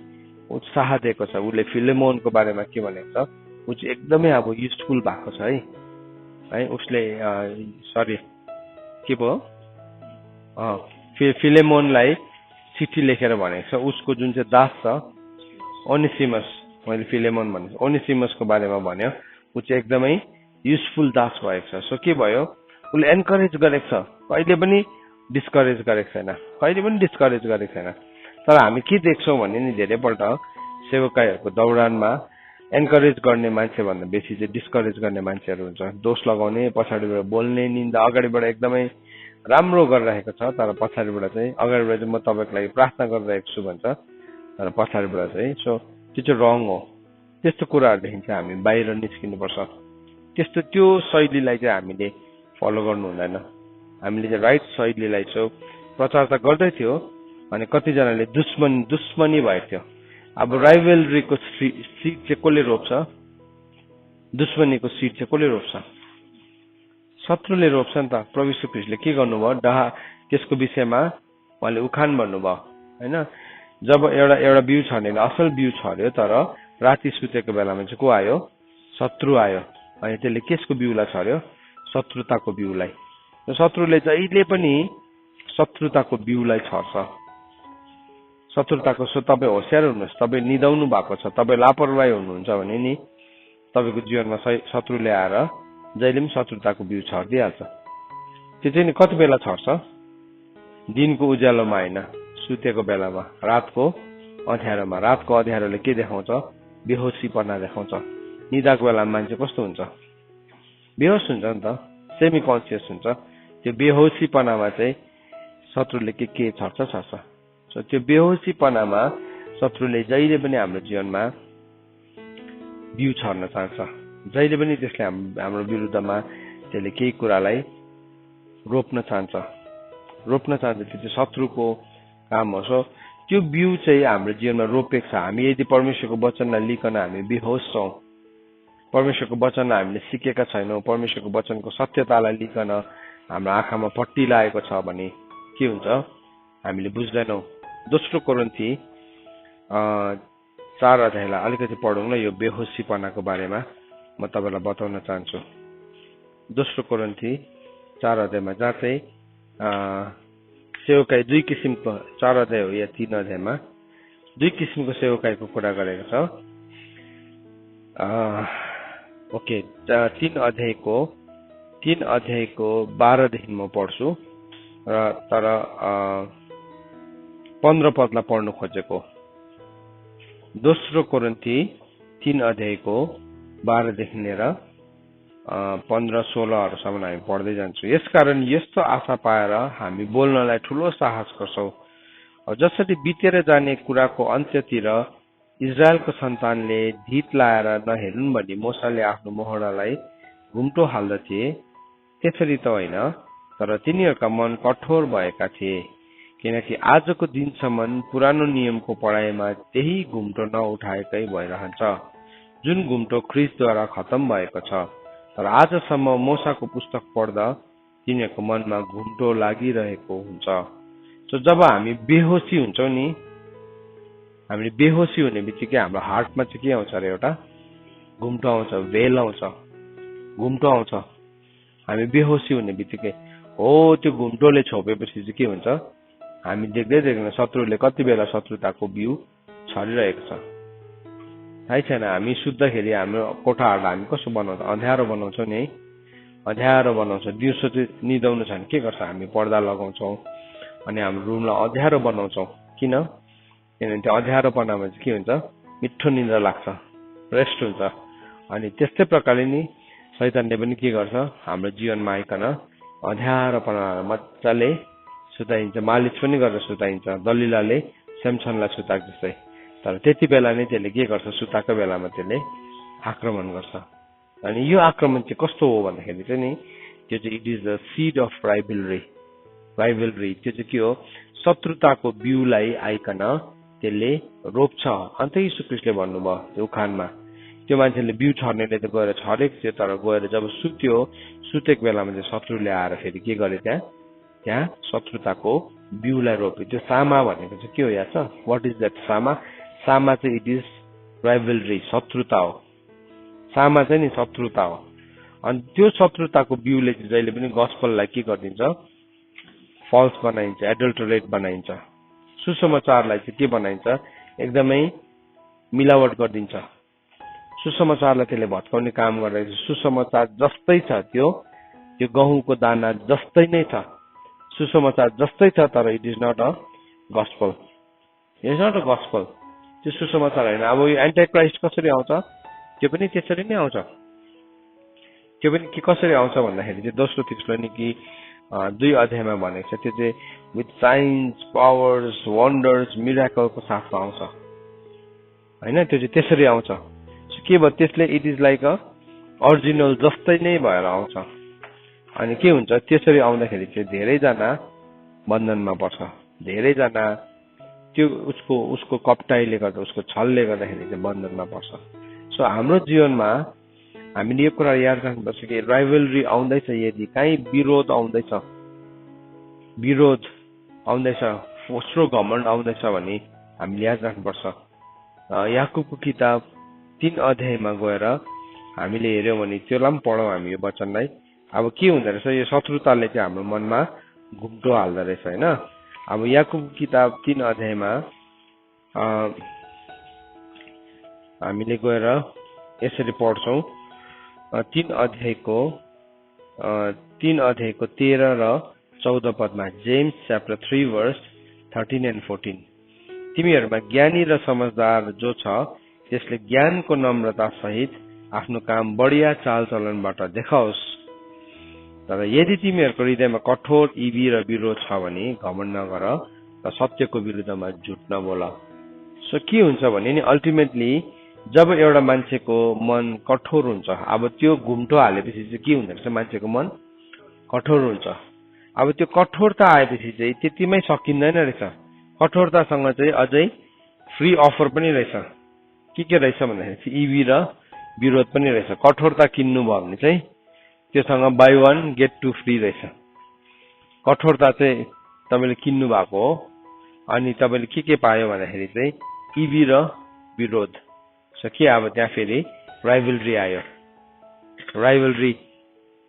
उत्साह दिएको छ। उसले फिलेमोनको बारेमा के भनेको छ, ऊ चाहिँ एकदमै अब युजफुल भएको छ है, उसले के भयो, फिलेमोनलाई चिठी लेखेर भनेको छ। उसको जुन चाहिँ दास छ ओनेसिमस, मैले फिलेमोन भनेको ओनेसिमसको बारेमा भन्यो, ऊ चाहिँ एकदमै युजफुल दास भएको छ। सो के भयो, उसले एन्करेज गरेको छ, कहिले पनि डिस्करेज गरेको छैन। तर हामी के देख्छौँ भने नि, धेरैपल्ट सेवकाईहरूको दौरानमा एन्करेज गर्ने मान्छे भन्दा बेसी चाहिँ डिस्करेज गर्ने मान्छेहरू हुन्छ, दोष लगाउने, पछाडिबाट बोल्ने, निन्दा। अगाडिबाट एकदमै राम्रो गरिरहेको छ, तर पछाडिबाट चाहिँ, अगाडिबाट चाहिँ म तपाईँको लागि प्रार्थना गरिरहेको छु भन्छ, तर पछाडिबाट चाहिँ, सो त्यो चाहिँ रङ हो। त्यस्तो कुराहरूदेखि चाहिँ हामी बाहिर निस्किनुपर्छ। त्यो शैलीलाई चाहिँ हामीले फलो गर्नु हुँदैन। हामीले चाहिँ राइट शैलीलाई चाहिँ प्रचार त गर्दै थियो, अनि कतिजनाले दुश्मनी भएको थियो। अब राइभलरीको सिड चाहिँ कसले रोप्छ, दुश्मनीको सिड चाहिँ कसले रोप्छ, शत्रुले रोप्छ नि त। प्रभु यीशु ख्रीष्टले के गर्नुभयो, डाहा त्यसको विषयमा उहाँले उखान भन्नुभयो होइन। जब एउटा बिउ छर्ने, असल बिउ छर्यो, तर राति सुतेको बेलामा चाहिँ को आयो, शत्रु आयो, अनि त्यसले केसको बिउलाई छर्यो, शत्रुताको बिउलाई। शत्रुले जहिले पनि शत्रुताको बिउलाई छर्छ, शत्रुताको। सो तपाईँ होसियार हुनुहोस्, तपाईँ निदाउनु भएको छ, तपाईँ लापरवाही हुनुहुन्छ भने नि तपाईँको जीवनमा शत्रुले आएर जहिले पनि शत्रुताको बिउ छरिदिइहाल्छ। त्यो चाहिँ नि कति बेला छर्छ, दिनको उज्यालोमा होइन, सुतेको बेलामा, रातको अँध्यारोमा। रातको अँध्यारोले के देखाउँछ, बेहोसीपना देखाउँछ। निदाको बेलामा मान्छे कस्तो हुन्छ? बेहोस हुन्छ नि त, सेमी कन्सियस हुन्छ। त्यो बेहोसीपनामा चाहिँ शत्रुले के छर्छ। सो त्यो बेहोसीपनामा शत्रुले जहिले पनि हाम्रो जीवनमा बिउ छर्न चाहन्छ। जहिले पनि त्यसले हाम्रो विरुद्धमा त्यसले केही कुरालाई रोप्न चाहन्छ। त्यो चाहिँ शत्रुको काम हो। सो त्यो बिउ चाहिँ हाम्रो जीवनमा रोपेको छ। हामी यदि परमेश्वरको वचनलाई लिकन हामी बेहोस छौँ, परमेश्वरको वचनलाई हामीले सिकेका छैनौँ, परमेश्वरको वचनको सत्यतालाई लिकन हाम्रो आँखामा पट्टी लागेको छ भने के हुन्छ? हामीले बुझ्दैनौँ। दोस्रो कोरिन्थी 4 अध्यायलाई अलिकति पढौँ न। यो बेहोसीपनाको बारेमा म तपाईँलाई बताउन चाहन्छु। दोस्रो कोरिन्थी 4 अध्यायमा जहाँ चाहिँ सेवकाई 2 किसिमको, 4 अध्याय हो या 3 अध्यायमा 2 किसिमको सेवकाईको कुरा गरेको छ। ओके, 3 अध्यायको 12 देखि म पढ्छु र तर 15 पदलाई पढ्नु खोजेको। दोस्रो कोरिन्थी 3 अध्यायको 12 देखि लिएर 15-16 हामी पढ्दै जान्छौँ। यसकारण यस्तो आशा पाएर हामी बोल्नलाई ठुलो साहस गर्छौँ। जसरी बितेर जाने कुराको अन्त्यतिर इजरायलको सन्तानले धित लाएर नहेरुन् भनी मोसाले आफ्नो मोहरालाई घुम्टो हाल्दथे, त्यसरी त होइन, तर तिनीहरूका मन कठोर भएका थिए। किनकि आजको दिनसम्म पुरानो नियमको पढाइमा त्यही घुम्टो नउठाएकै भइरहन्छ, जुन घुम्टो ख्रिस्टद्वारा खत्तम भएको छ। तर आजसम्म मोसाको पुस्तक पढ्दा तिनीहरूको मनमा घुम्टो लागिरहेको हुन्छ। सो जब हामी बेहोसी हुन्छौँ नि, हामीले बेहोसी हुने बित्तिकै हाम्रो हार्टमा चाहिँ के आउँछ अरे? एउटा घुम्टो आउँछ, भेल आउँछ, घुम्टो आउँछ। हामी बेहोसी हुने बित्तिकै हो त्यो घुम्टोले छोपेपछि चाहिँ के हुन्छ? हामी देख्दैन शत्रुले कति बेला शत्रुताको बिउ छरिरहेको छ। थाहै छैन। हामी सुत्दाखेरि हाम्रो कोठाहरूलाई हामी कसो बनाउँछ? अँध्यारो बनाउँछौँ नि है, अँध्यारो बनाउँछ। दिउँसो चाहिँ निदाउनु छ भने के गर्छ? हामी पर्दा लगाउँछौँ अनि हाम्रो रुमलाई अँध्यारो बनाउँछौँ। किनभने त्यो अँध्यारोपनामा चाहिँ के हुन्छ? मिठो निद्रा लाग्छ, रेस्ट हुन्छ। अनि त्यस्तै प्रकारले नि शैतानले पनि के गर्छ? हाम्रो जीवनमा आइकन अँध्यारोपना मजाले सुताइन्छ, मालिस पनि गरेर सुताइन्छ। दलिलाले स्यामसनलाई सुताएको जस्तै। तर त्यति बेला नै त्यसले के गर्छ? सुताको बेलामा त्यसले आक्रमण गर्छ। अनि यो आक्रमण चाहिँ कस्तो हो भन्दाखेरि चाहिँ नि, त्यो चाहिँ it is the seed of rivalry. त्यो चाहिँ के हो? शत्रुताको बिउलाई आइकन त्यसले रोप्छ। अन्त यीशु ख्रीष्टले भन्नुभयो त्यो उखानमा, त्यो मान्छेले बिउ छर्नेले त गएर छरेको थियो, तर गएर जब सुतेको बेलामा चाहिँ शत्रुले आएर फेरि के गरे? त्यहाँ शत्रुताको बिउलाई रोप्यो। त्यो सामा भनेको चाहिँ के हो याद छ? वाट इज द्याट सामा? सामा चाहिँ इट इज राइभलरी, शत्रुता हो। सामा चाहिँ नि शत्रुता हो। अनि त्यो शत्रुताको बिउले चाहिँ जहिले पनि गस्पललाई के गरिदिन्छ? फल्स बनाइन्छ, एडल्टरेट बनाइन्छ। सुसमाचारलाई चाहिँ के बनाइन्छ? एकदमै मिलावट गरिदिन्छ। सुसमाचारलाई त्यसले भत्काउने काम गरेर सुसमाचार जस्तै छ, त्यो गहुँको दाना जस्तै नै छ। सुसमाचार जस्तै छ, तर it is not a gospel. त्यो सुसमाचार होइन। अब यो एन्टाइक्राइस्ट कसरी आउँछ? त्यो पनि त्यसरी नै आउँछ। त्यो पनि के कसरी आउँछ भन्दाखेरि चाहिँ दोस्रो थिस्सलुनिकी 2 अध्यायमा भनेको छ, त्यो चाहिँ विथ साइन्स, पावर्स, वन्डर्स, मिराकलको साथमा आउँछ होइन। त्यो चाहिँ त्यसरी आउँछ। के भयो? त्यसले it is like a original जस्तै नै भएर आउँछ। अनि के हुन्छ? त्यसरी आउँदाखेरि चाहिँ धेरैजना बन्धनमा पर्छ। धेरैजना त्यो उसको कपटाइले गर्दा, उसको छलले गर्दाखेरि चाहिँ बन्धनमा पर्छ। सो हाम्रो जीवनमा हामीले यो कुरा याद राख्नुपर्छ कि राइभलरी आउँदैछ, यदि कहीँ विरोध आउँदैछ, फोस्रो घमण्ड आउँदैछ भने हामीले याद राख्नुपर्छ। याकुबको किताब 3 अध्यायमा गएर हामीले हेऱ्यौँ भने त्यसलाई पनि पढौँ हामी यो वचनलाई। अब के हुँदो रहेछ? यो शत्रुताले चाहिँ हाम्रो मनमा घुम्टो हाल्दो रहेछ होइन। अब याकुबको किताब 3 अध्यायमा हामीले गएर यसरी पढ्छौँ। 3 अध्यायको 13 र 14 पदमा, जेम्स च्याप्टर 3 वर्स 13 and 14, तिमीहरूमा ज्ञानी र समझदार जो छ त्यसले ज्ञानको नम्रता सहित आफ्नो काम बढिया चालचलनबाट देखाओस्। तर यदि तिमीहरूको हृदयमा कठोर इवी र विरोध छ भने घमण्ड नगर र सत्यको विरुद्धमा झुट नबोल। सो के हुन्छ भने नि अल्टिमेटली जब एउटा मान्छेको मन कठोर हुन्छ, अब त्यो घुम्टो हालेपछि चाहिँ के हुँदो रहेछ, मान्छेको मन कठोर हुन्छ। अब त्यो कठोरता आएपछि चाहिँ त्यतिमै सकिँदैन रहेछ। कठोरतासँग चाहिँ अझै फ्री अफर पनि रहेछ। के रहेछ भन्दाखेरि इवी र विरोध पनि रहेछ। कठोरता किन्नु भयो भने चाहिँ त्योसँग buy one get two free रहेछ। कठोरता चाहिँ तपाईँले किन्नु भएको हो। अनि तपाईँले के पायो भन्दाखेरि चाहिँ इवी र विरोध। सो के अब त्यहाँ फेरि राइभलरी आयो। राइभलरी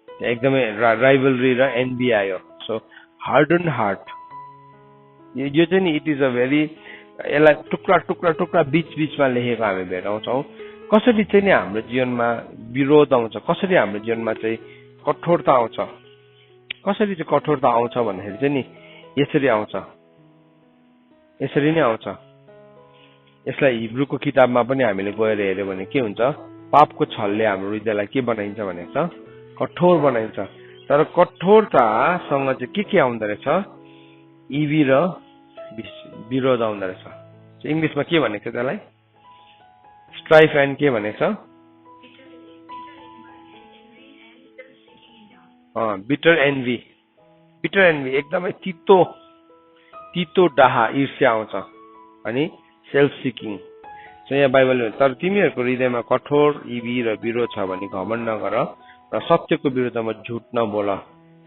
एकदमै राइभलरी र एनबी आयो। सो हार्ड एन्ड हार्ट यो चाहिँ नि इट इज अ भेरी, यसलाई टुक्रा टुक्रा टुक्रा बीचमा लेखेको हामी भेटाउँछौँ। कसरी चाहिँ नि हाम्रो जीवनमा विरोध आउँछ, कसरी हाम्रो जीवनमा चाहिँ कठोरता आउँछ, कसरी चाहिँ कठोरता आउँछ भन्दाखेरि चाहिँ नि यसरी आउँछ, यसरी नै आउँछ। यसलाई हिब्रूको किताबमा पनि हामीले गएर हेर्यो भने के हुन्छ, पापको छलले हाम्रो हृदयलाई के बनाइन्छ भनेको छ, कठोर बनाइन्छ। तर कठोरतासँग चाहिँ के आउँदो रहेछ, इवी र विरोध आउँदो रहेछ। इङ्ग्लिसमा के भनेको छ त्यसलाई, स्ट्राइफ एन्ड के भनेको छ, बिटर एन्भी। बिटर एन्भी एकदमै तितो डाहा ईर्ष्या आउँछ। अनि सेल्फ सिकिङ। सो यहाँ बाइबलले तर तिमीहरूको हृदयमा कठोर इवी र विरोध छ भने घमण्ड नगर र सत्यको विरुद्धमा झुट नबोल।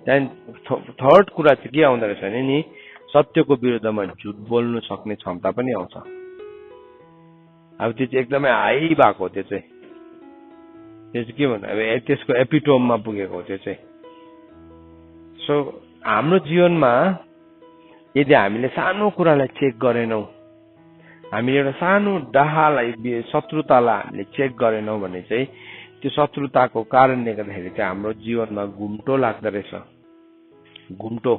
त्यहाँदेखि थर्ड कुरा चाहिँ के आउँदो रहेछ भने नि सत्यको विरुद्धमा झुट बोल्नु सक्ने क्षमता पनि आउँछ। अब त्यो चाहिँ एकदमै हाई भएको, त्यो चाहिँ के भन्नु, अब त्यसको एपिटोममा पुगेको त्यो चाहिँ। सो हाम्रो जीवनमा यदि हामीले सानो कुरालाई चेक गरेनौँ, हामीले एउटा सानो डाहालाई, शत्रुतालाई हामीले चेक गरेनौँ भने चाहिँ त्यो शत्रुताको कारणले गर्दाखेरि चाहिँ हाम्रो जीवनमा घुम्टो लाग्दो रहेछ, घुम्टो।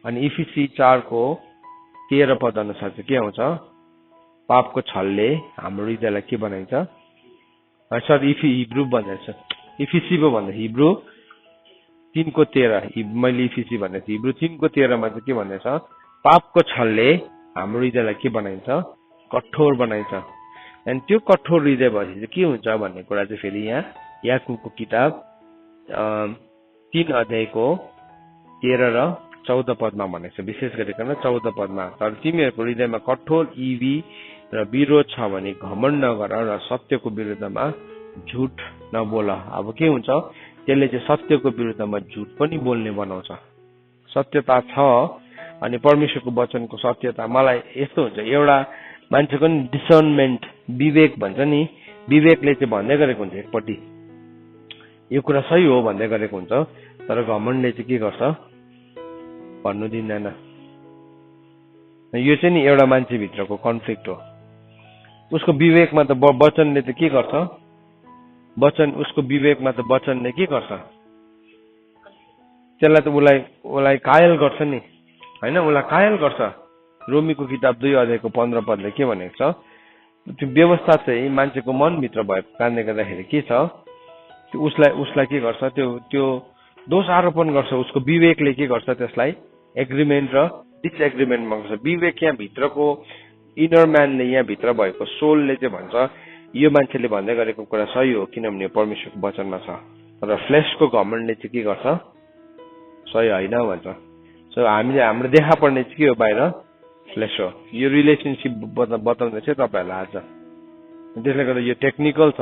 अनि इफिसी 4:13 पद अनुसार चाहिँ के आउँछ, पापको छलले हाम्रो हृदयलाई के बनाइन्छ, सरी हिब्रू भन्दैछ, इफिसी पो भन्दा हिब्रू 3:13, मैले इफिसी भनेको थिएँ। हिब्रू 3:13 चाहिँ के भन्दैछ, पापको छलले हाम्रो हृदयलाई के बनाइन्छ, कठोर बनाइन्छ। अनि त्यो कठोर हृदय भएपछि चाहिँ के हुन्छ भन्ने कुरा चाहिँ फेरि यहाँ याकुबको किताब 3:13 र 14 पदमा भनेको छ, विशेष गरिकन 14 पदमा। तर तिमीहरूको हृदयमा कठोर इवी र विरोध छ भने घमण्ड नगर र सत्यको विरुद्धमा झुट नबोल। अब के हुन्छ, त्यसले चाहिँ सत्यको विरुद्धमा झुट पनि बोल्ने बनाउँछ। सत्यता छ अनि परमेश्वरको वचनको सत्यता, मलाई यस्तो हुन्छ, एउटा मान्छेको नि डिसर्नमेन्ट, विवेक भन्छ नि, विवेकले चाहिँ भन्दै गरेको हुन्छ एकपट्टि यो कुरा सही हो भन्दै गरेको हुन्छ, तर घमण्डले चाहिँ के गर्छ, भन्नु दिँदैन। यो चाहिँ नि एउटा मान्छेभित्रको कन्फ्लिक्ट हो। उसको विवेकमा त वचनले त के गर्छ, उसको विवेकमा त वचनले के गर्छ, त्यसलाई त उसलाई कायल गर्छ नि, होइन, उसलाई कायल गर्छ। रोमीको किताब 2:15 पदले के भनेको छ, त्यो व्यवस्था चाहिँ मान्छेको मनभित्र भएको कारणले गर्दाखेरि के छ, उसलाई के गर्छ, त्यो दोष आरोपण गर्छ। उसको विवेकले के गर्छ, त्यसलाई एग्रिमेन्ट र डिसएग्रिमेन्टमा गर्छ। विवेक यहाँ भित्रको इनर म्यानले, यहाँ भित्र भएको सोलले चाहिँ भन्छ यो मान्छेले भन्दै गरेको कुरा सही हो किनभने परमेश्वरको वचनमा छ, तर फ्लेसको घमण्डले चाहिँ के गर्छ, सही होइन भन्छ। सो हामीले हाम्रो देखा पर्ने चाहिँ के हो, बाहिर फ्लेस हो। यो रिलेसनसिप बताउँदै चाहिँ तपाईँहरूलाई आज, त्यसले गर्दा यो टेक्निकल छ,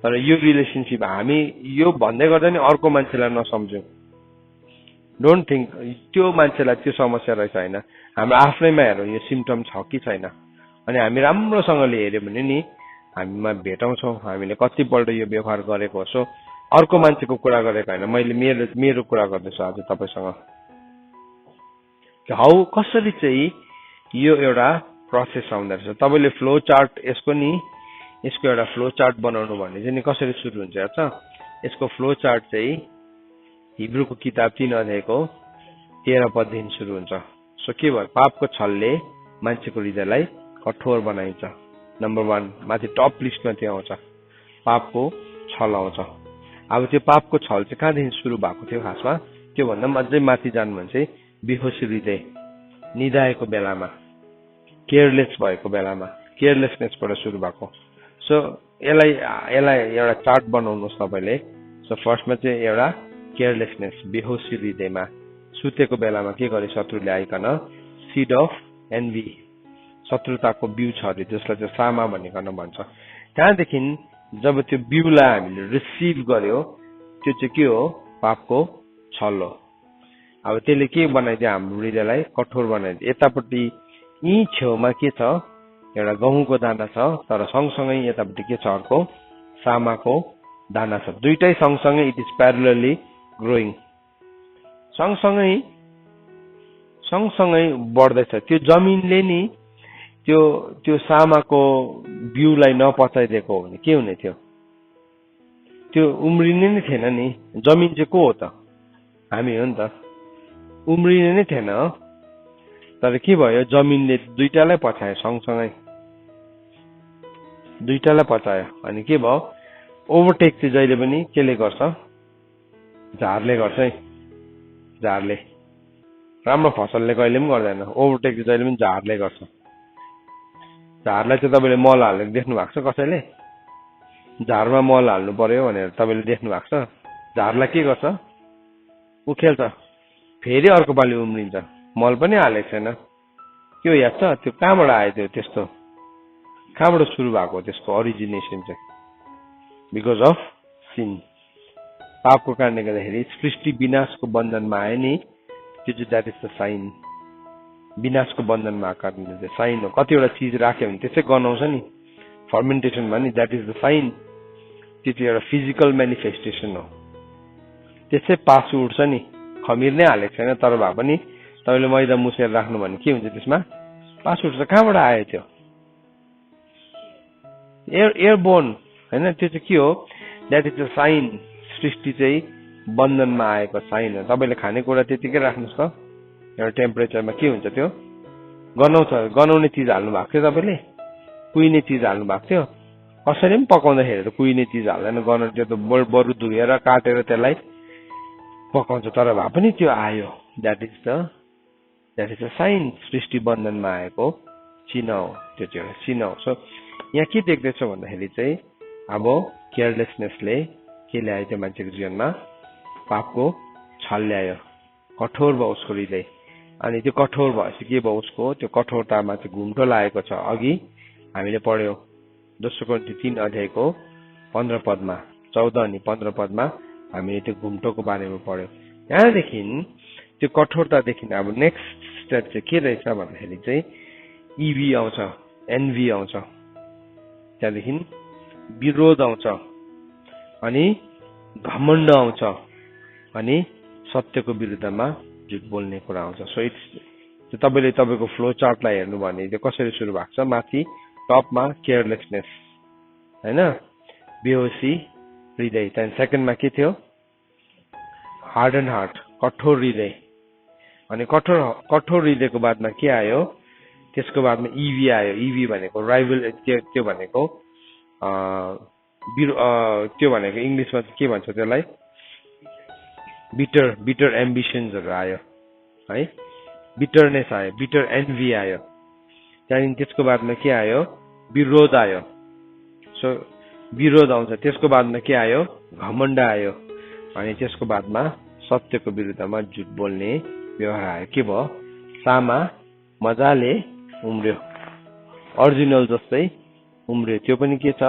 तर यो रिलेसनसिप हामी यो भन्दै गर्दा नि अर्को मान्छेलाई नसम्झौँ। डोन्ट थिङ्क त्यो मान्छेलाई त्यो समस्या रहेछ, होइन, हाम्रो आफ्नैमा हेरौँ यो सिम्टम छ कि छैन। अनि हामी राम्रोसँगले हेऱ्यो भने नि हामीमा भेटाउँछौँ, हामीले कतिपल्ट यो व्यवहार गरेको हो। सो अर्को मान्छेको कुरा गरेको होइन, मैले मेरो कुरा गर्दैछु आज तपाईँसँग। हौ कसरी चाहिँ यो एउटा प्रोसेस आउँदो रहेछ। तपाईँले फ्लो चार्ट यसको एउटा फ्लो चार्ट बनाउनु भने चाहिँ नि कसरी सुरु हुन्छ हेर्छ। यसको फ्लो चार्ट चाहिँ हिब्रूको किताब 3:13 पददेखि सुरु हुन्छ। सो के भयो, पापको छलले मान्छेको हृदयलाई कठोर बनाइन्छ। नम्बर 1 माथि टप लिस्टमा त्यो आउँछ पापको छल आउँछ। अब त्यो पापको छल चाहिँ कहाँदेखि सुरु भएको थियो खासमा, त्यो भन्दा पनि अझै माथि जानु भने चाहिँ बेहोसी हृदय, निदाएको बेलामा, केयरलेस भएको बेलामा, केयरलेसनेसबाट सुरु भएको। सो यसलाई एउटा चार्ट बनाउनुहोस् तपाईँले। सो फर्स्टमा चाहिँ एउटा केयरलेसनेस, बेहोसी हृदयमा सुतेको बेलामा के गरे शत्रुले आइकन, सिड अफ एन्भी, शत्रुताको बिउ छ अरे, जसलाई चाहिँ सामा भनिकन भन्छ। त्यहाँदेखि जब त्यो बिउलाई हामीले रिसिभ गर्यो, त्यो चाहिँ के हो, पापको छल हो। अब त्यसले के बनाइदियो, हाम्रो हृदयलाई कठोर बनाइदियो। यतापट्टि यी छेउमा के छ, एउटा गहुँको दाना छ, तर सँगसँगै यतापट्टि के छ, अर्को सामाको दाना छ। दुईटै सँगसँगै, इट इज प्यारलली ग्रोइङ, सँगसँगै बढ्दैछ। त्यो जमिनले नि त्यो सामाको बिउलाई नपचाइदिएको हो भने के हुने थियो, त्यो उम्रिने नै थिएन नि। जमिन चाहिँ को हो त, हामी हो नि त, उम्रिने नै थिएन। तर के भयो, जमिनले दुईटालाई पचायो, सँगसँगै दुईटालाई पचायो। अनि के भयो, ओभरटेक चाहिँ जहिले पनि केले गर्छ, झारले गर्छ है, झारले। राम्रो फसलले कहिले पनि गर्दैन, ओभरटेक चाहिँ जहिले पनि झारले गर्छ। झारलाई चाहिँ तपाईँले मल हालेर देख्नु भएको छ कसैले, झारमा मल हाल्नु पर्यो भनेर तपाईँले देख्नु भएको छ? झारलाई के गर्छ, उखेल्छ, फेरि अर्को पालि उम्रिन्छ। मल पनि हालेको छैन, के हो याद छ, त्यो कहाँबाट आयो, त्यो त्यस्तो कहाँबाट सुरु भएको त्यसको ओरिजिनेसन चाहिँ, बिकज अफ सिन, पापको कारणले गर्दाखेरि सृष्टि विनाशको बन्धनमा आयो नि। त्यो चाहिँ द्याट इज द साइन, विनाशको बन्धनमा आएको कारणले चाहिँ साइन हो। कतिवटा चिज राख्यो भने त्यसै गनाउँछ नि, फर्मेन्टेसनमा नि, द्याट इज द साइन। त्यो चाहिँ एउटा फिजिकल मेनिफेस्टेसन हो। त्यसै पासु उठ्छ नि, खमिर नै हालेको छैन तर भए पनि तपाईँले मैदा मुसेर राख्नु भने के हुन्छ, त्यसमा पासु उठ्छ। कहाँबाट आयो त्यो, एयरबोर्न होइन, त्यो चाहिँ के हो, द्याट इज द साइन। सृष्टि चाहिँ बन्धनमा आएको साइन हो। तपाईँले खानेकुरा त्यतिकै राख्नुहोस् त, एउटा टेम्परेचरमा के हुन्छ, त्यो गनाउँछ। गनाउने चिज हाल्नु भएको थियो तपाईँले, कुहिने चिज हाल्नु भएको थियो, कसैले पनि पकाउँदाखेरि त कुहिने चिज हाल्दैन, गनाउने, त्यो त बरु धुएर काटेर त्यसलाई पकाउँछ। तर भए पनि त्यो आयो, द्याट इज द साइन। सृष्टि बन्धनमा आएको चिन्ह हो, त्यो चाहिँ एउटा चिन्ह हो। सो यहाँ के देख्दैछौँ भन्दाखेरि चाहिँ अब केयरलेसनेसले के ल्यायो त्यो मान्छेको जीवनमा, पापको छल ल्यायो, कठोर भयो उसको हृदय। अनि त्यो कठोर भएपछि के भयो, उसको त्यो कठोरतामा चाहिँ घुम्टो लागेको छ। अघि हामीले पढ्यौँ 2 कोरिन्थी 3 अध्यायको 15 पदमा, 14 अनि 15 पदमा हामीले त्यो घुम्टोको बारेमा पढ्यौँ। त्यहाँदेखि त्यो कठोरतादेखि अब नेक्स्ट स्टेप चाहिँ के रहेछ भन्दाखेरि चाहिँ इभी आउँछ, एनभी आउँछ, त्यहाँदेखि विरोध आउँछ, अनि घमण्ड आउँछ, अनि सत्यको विरुद्धमा झुट बोल्ने कुरा आउँछ। सो इट्स तपाईँले तपाईँको फ्लो चार्टलाई हेर्नु भने त्यो कसरी सुरु भएको छ, माथि टपमा केयरलेसनेस होइन, बेहोसी हृदय। त्यहाँदेखि सेकेन्डमा के थियो, हार्डन हार्ट, कठोर हृदय। अनि कठोर हृदयको बादमा के आयो, त्यसको बादमा इभी आयो। इभी भनेको राइभल, त्यो भनेको त्यो भनेको इङ्ग्लिसमा के भन्छ त्यसलाई, बिटर एम्बिसन्सहरू आयो है, बिटरनेस आयो, बिटर एन्भी आयो। त्यहाँदेखि त्यसको बादमा के आयो, विरोध आयो। सो विरोध आउँछ। त्यसको बादमा के आयो, घमण्ड आयो। अनि त्यसको बादमा सत्यको विरुद्धमा झुट बोल्ने व्यवहार आयो। के भयो, सामा मजाले उम्रियो, ओरिजिनल जस्तै उम्रियो। त्यो पनि के छ,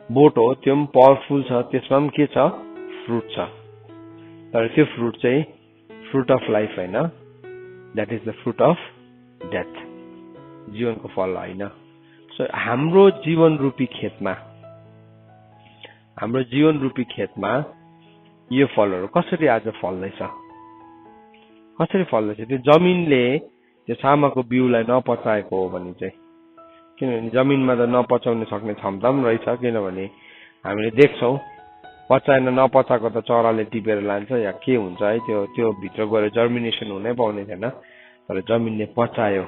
बोट हो, त्यो पनि पावरफुल छ, त्यसमा पनि के छ, फ्रुट छ। तर त्यो फ्रुट चाहिँ फ्रुट अफ लाइफ होइन, that is the fruit of death, जीवनको फल होइन। सो हाम्रो जीवन रूपी खेतमा यो फलहरू कसरी आज फल्दैछ, कसरी फल्दैछ? त्यो जमिनले त्यो सामाको बिउलाई नपचाएको हो भने चाहिँ, किनभने जमिनमा त नपचाउन सक्ने क्षमता पनि रहेछ। किनभने हामीले देख्छौँ पचाएन, नपचाएको त चराले टिपेर लान्छ या के हुन्छ है, त्यो भित्र गएर जर्मिनेसन हुनै पाउने थिएन। तर जमिनले पचायो।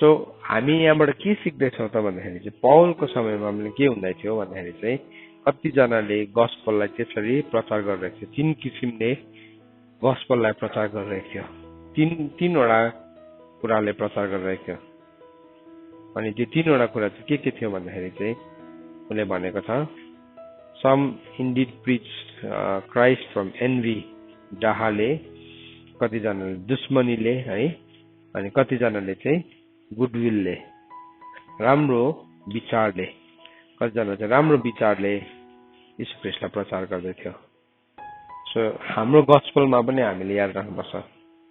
सो हामी यहाँबाट के सिक्दैछौँ त भन्दाखेरि चाहिँ पौलको समयमा हामीले के हुँदै थियो भन्दाखेरि चाहिँ कतिजनाले गस्पललाई त्यसरी प्रचार गरिरहेको थियो 3 किसिमले गस्पललाई प्रचार गरिरहेको थियो तीनवटा कुराले प्रचार गरिरहेको थियो अनि त्यो तीनवटा कुरा चाहिँ के थियो भन्दाखेरि चाहिँ उनले भनेको छ some indeed preach Christ from envy डाहाले कतिजनाले दुश्मनीले है अनि कतिजनाले चाहिँ गुडविलले राम्रो विचारले कतिजना चाहिँ राम्रो विचारले यीशु ख्रीष्टलाई प्रचार गर्दै थियो सो हाम्रो गस्पलमा पनि हामीले याद राख्नुपर्छ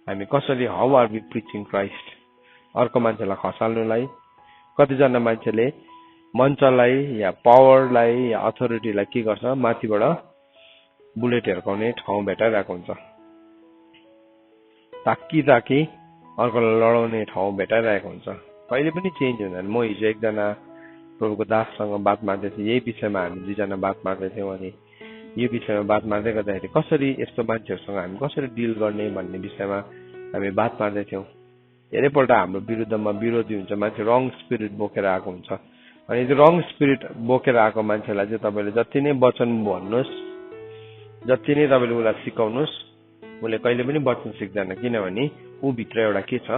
हामी कसरी how are we preaching Christ अर्को मान्छेलाई खसाल्नुलाई कतिजना मान्छेले मञ्चलाई या पावरलाई या अथोरिटीलाई के गर्छ माथिबाट बुलेट हिर्काउने ठाउँ भेटाइरहेको हुन्छ ताकि अर्कोलाई लडाउने ठाउँ भेटाइरहेको हुन्छ कहिले पनि चेन्ज हुँदैन म हिजो एकजना प्रभुको दाससँग बात मार्दै थिएँ यही विषयमा हामी दुईजना बात मार्दै थियौँ अनि यो विषयमा बात मार्दै गर्दाखेरि कसरी यस्तो मान्छेहरूसँग हामी कसरी डिल गर्ने भन्ने विषयमा हामी बात मार्दै थियौँ धेरैपल्ट हाम्रो विरुद्धमा विरोधी हुन्छ मान्छे रङ स्पिरिट बोकेर आएको हुन्छ अनि त्यो रङ स्पिरिट बोकेर आएको मान्छेलाई चाहिँ तपाईँले जति नै वचन भन्नुहोस् जति नै तपाईँले उसलाई सिकाउनुहोस् उसले कहिले पनि वचन सिक्दैन किनभने ऊ भित्र एउटा के छ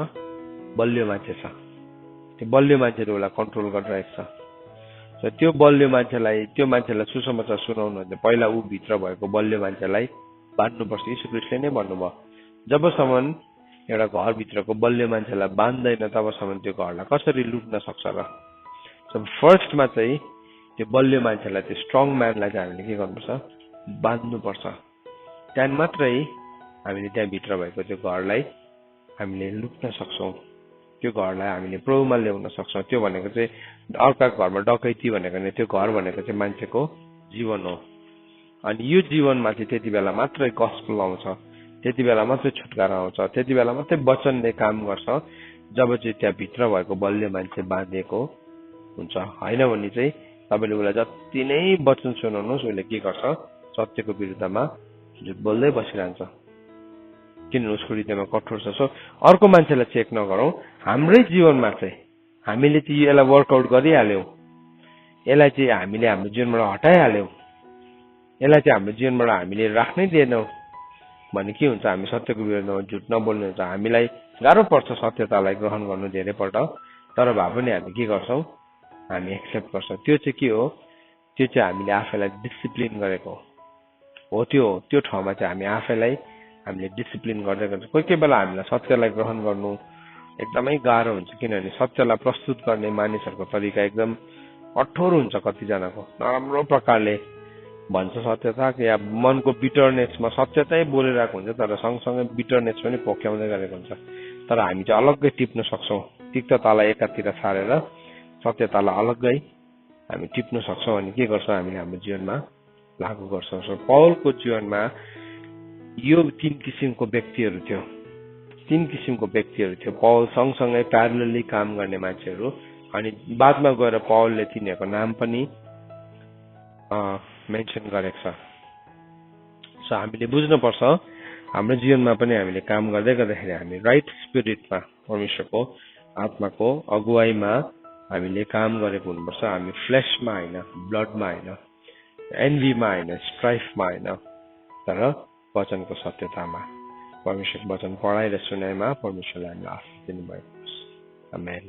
बलियो मान्छे छ त्यो बलियो मान्छेले उसलाई कन्ट्रोल गरिरहेको छ त्यो बलियो मान्छेलाई सुसमाचार सुनाउनु भने पहिला ऊ भित्र भएको बलियो मान्छेलाई बाँध्नुपर्छ यीशु ख्रीष्टले नै भन्नुभयो जबसम्म एउटा घरभित्रको बलियो मान्छेलाई बाँध्दैन तबसम्म त्यो घरलाई कसरी लुट्न सक्छ र फर्स्टमा चाहिँ त्यो बलियो मान्छेलाई त्यो स्ट्रङ म्यानलाई चाहिँ हामीले के गर्नुपर्छ बाँध्नुपर्छ त्यहाँदेखि मात्रै हामीले त्यहाँभित्र भएको त्यो घरलाई हामीले लुट्न सक्छौँ त्यो घरलाई हामीले प्रभुमा ल्याउन सक्छौँ त्यो भनेको चाहिँ अर्काको घरमा डकैती भनेको नि त्यो घर भनेको चाहिँ मान्छेको जीवन हो अनि यो जीवनमा चाहिँ त्यति बेला मात्रै गस्पल आउँछ त्यति बेला मात्रै छुटकारा आउँछ त्यति बेला मात्रै वचनले काम गर्छ जब चाहिँ त्यहाँभित्र भएको बलियो मान्छे बाँधिएको हुन्छ होइन भने चाहिँ तपाईँले उसलाई जति नै वचन सुनाउनुहोस् उसले के गर्छ सत्यको विरुद्धमा झुट बोल्दै बसिरहन्छ किनभने उसको हृदयमा कठोर छ सो अर्को मान्छेलाई चेक नगरौँ हाम्रै जीवनमा चाहिँ हामीले चाहिँ यसलाई वर्कआउट गरिहाल्यौँ यसलाई चाहिँ हामीले हाम्रो जीवनबाट हटाइहाल्यौँ यसलाई चाहिँ हाम्रो जीवनबाट हामीले राख्नै दिएनौँ भने के हुन्छ हामी सत्यको विरुद्धमा झुट नबोल्ने हुन्छ हामीलाई गाह्रो पर्छ सत्यतालाई ग्रहण गर्नु धेरैपल्ट तर भए पनि हामी के गर्छौँ हामी एक्सेप्ट गर्छौँ त्यो चाहिँ के हो त्यो चाहिँ हामीले आफैलाई डिसिप्लिन गरेको हो त्यो ठाउँमा चाहिँ हामी आफैलाई हामीले डिसिप्लिन गर्दै गर्छ कोही बेला हामीलाई सत्यलाई ग्रहण गर्नु एकदमै गाह्रो हुन्छ किनभने सत्यलाई प्रस्तुत गर्ने मानिसहरूको तरिका एकदम कठोर हुन्छ कतिजनाको नराम्रो प्रकारले भन्छ सत्यता या मनको बिटरनेसमा सत्यतै बोलिरहेको हुन्छ तर सँगसँगै बिटरनेस पनि पोख्याउँदै गरेको हुन्छ तर हामी चाहिँ अलग्गै टिप्न सक्छौँ तिक्ततालाई एकातिर छाडेर सत्यतालाई अलग्गै हामी टिप्न सक्छौँ अनि के गर्छौँ हामीले हाम्रो जीवनमा लागू गर्छौँ सो पौलको जीवनमा यो 3 किसिमको व्यक्तिहरू थियो पौल सँगसँगै प्यारलली काम गर्ने मान्छेहरू अनि बादमा गएर पौलले तिनीहरूको नाम पनि मेन्सन गरेको छ सो हामीले बुझ्नुपर्छ हाम्रो जीवनमा पनि हामीले काम गर्दै गर्दाखेरि हामी राइट स्पिरिटमा परमेश्वरको आत्माको अगुवाईमा हामीले काम गरेको हुनुपर्छ हामी फ्लेशमा होइन ब्लडमा होइन एन्भीमा होइन स्ट्राइफमा होइन तर वचनको सत्यतामा परमेश्वरको वचन पढाइ र सुनाइमा परमेश्वरले हामीलाई आशीष दिनुभएको छ आमेन।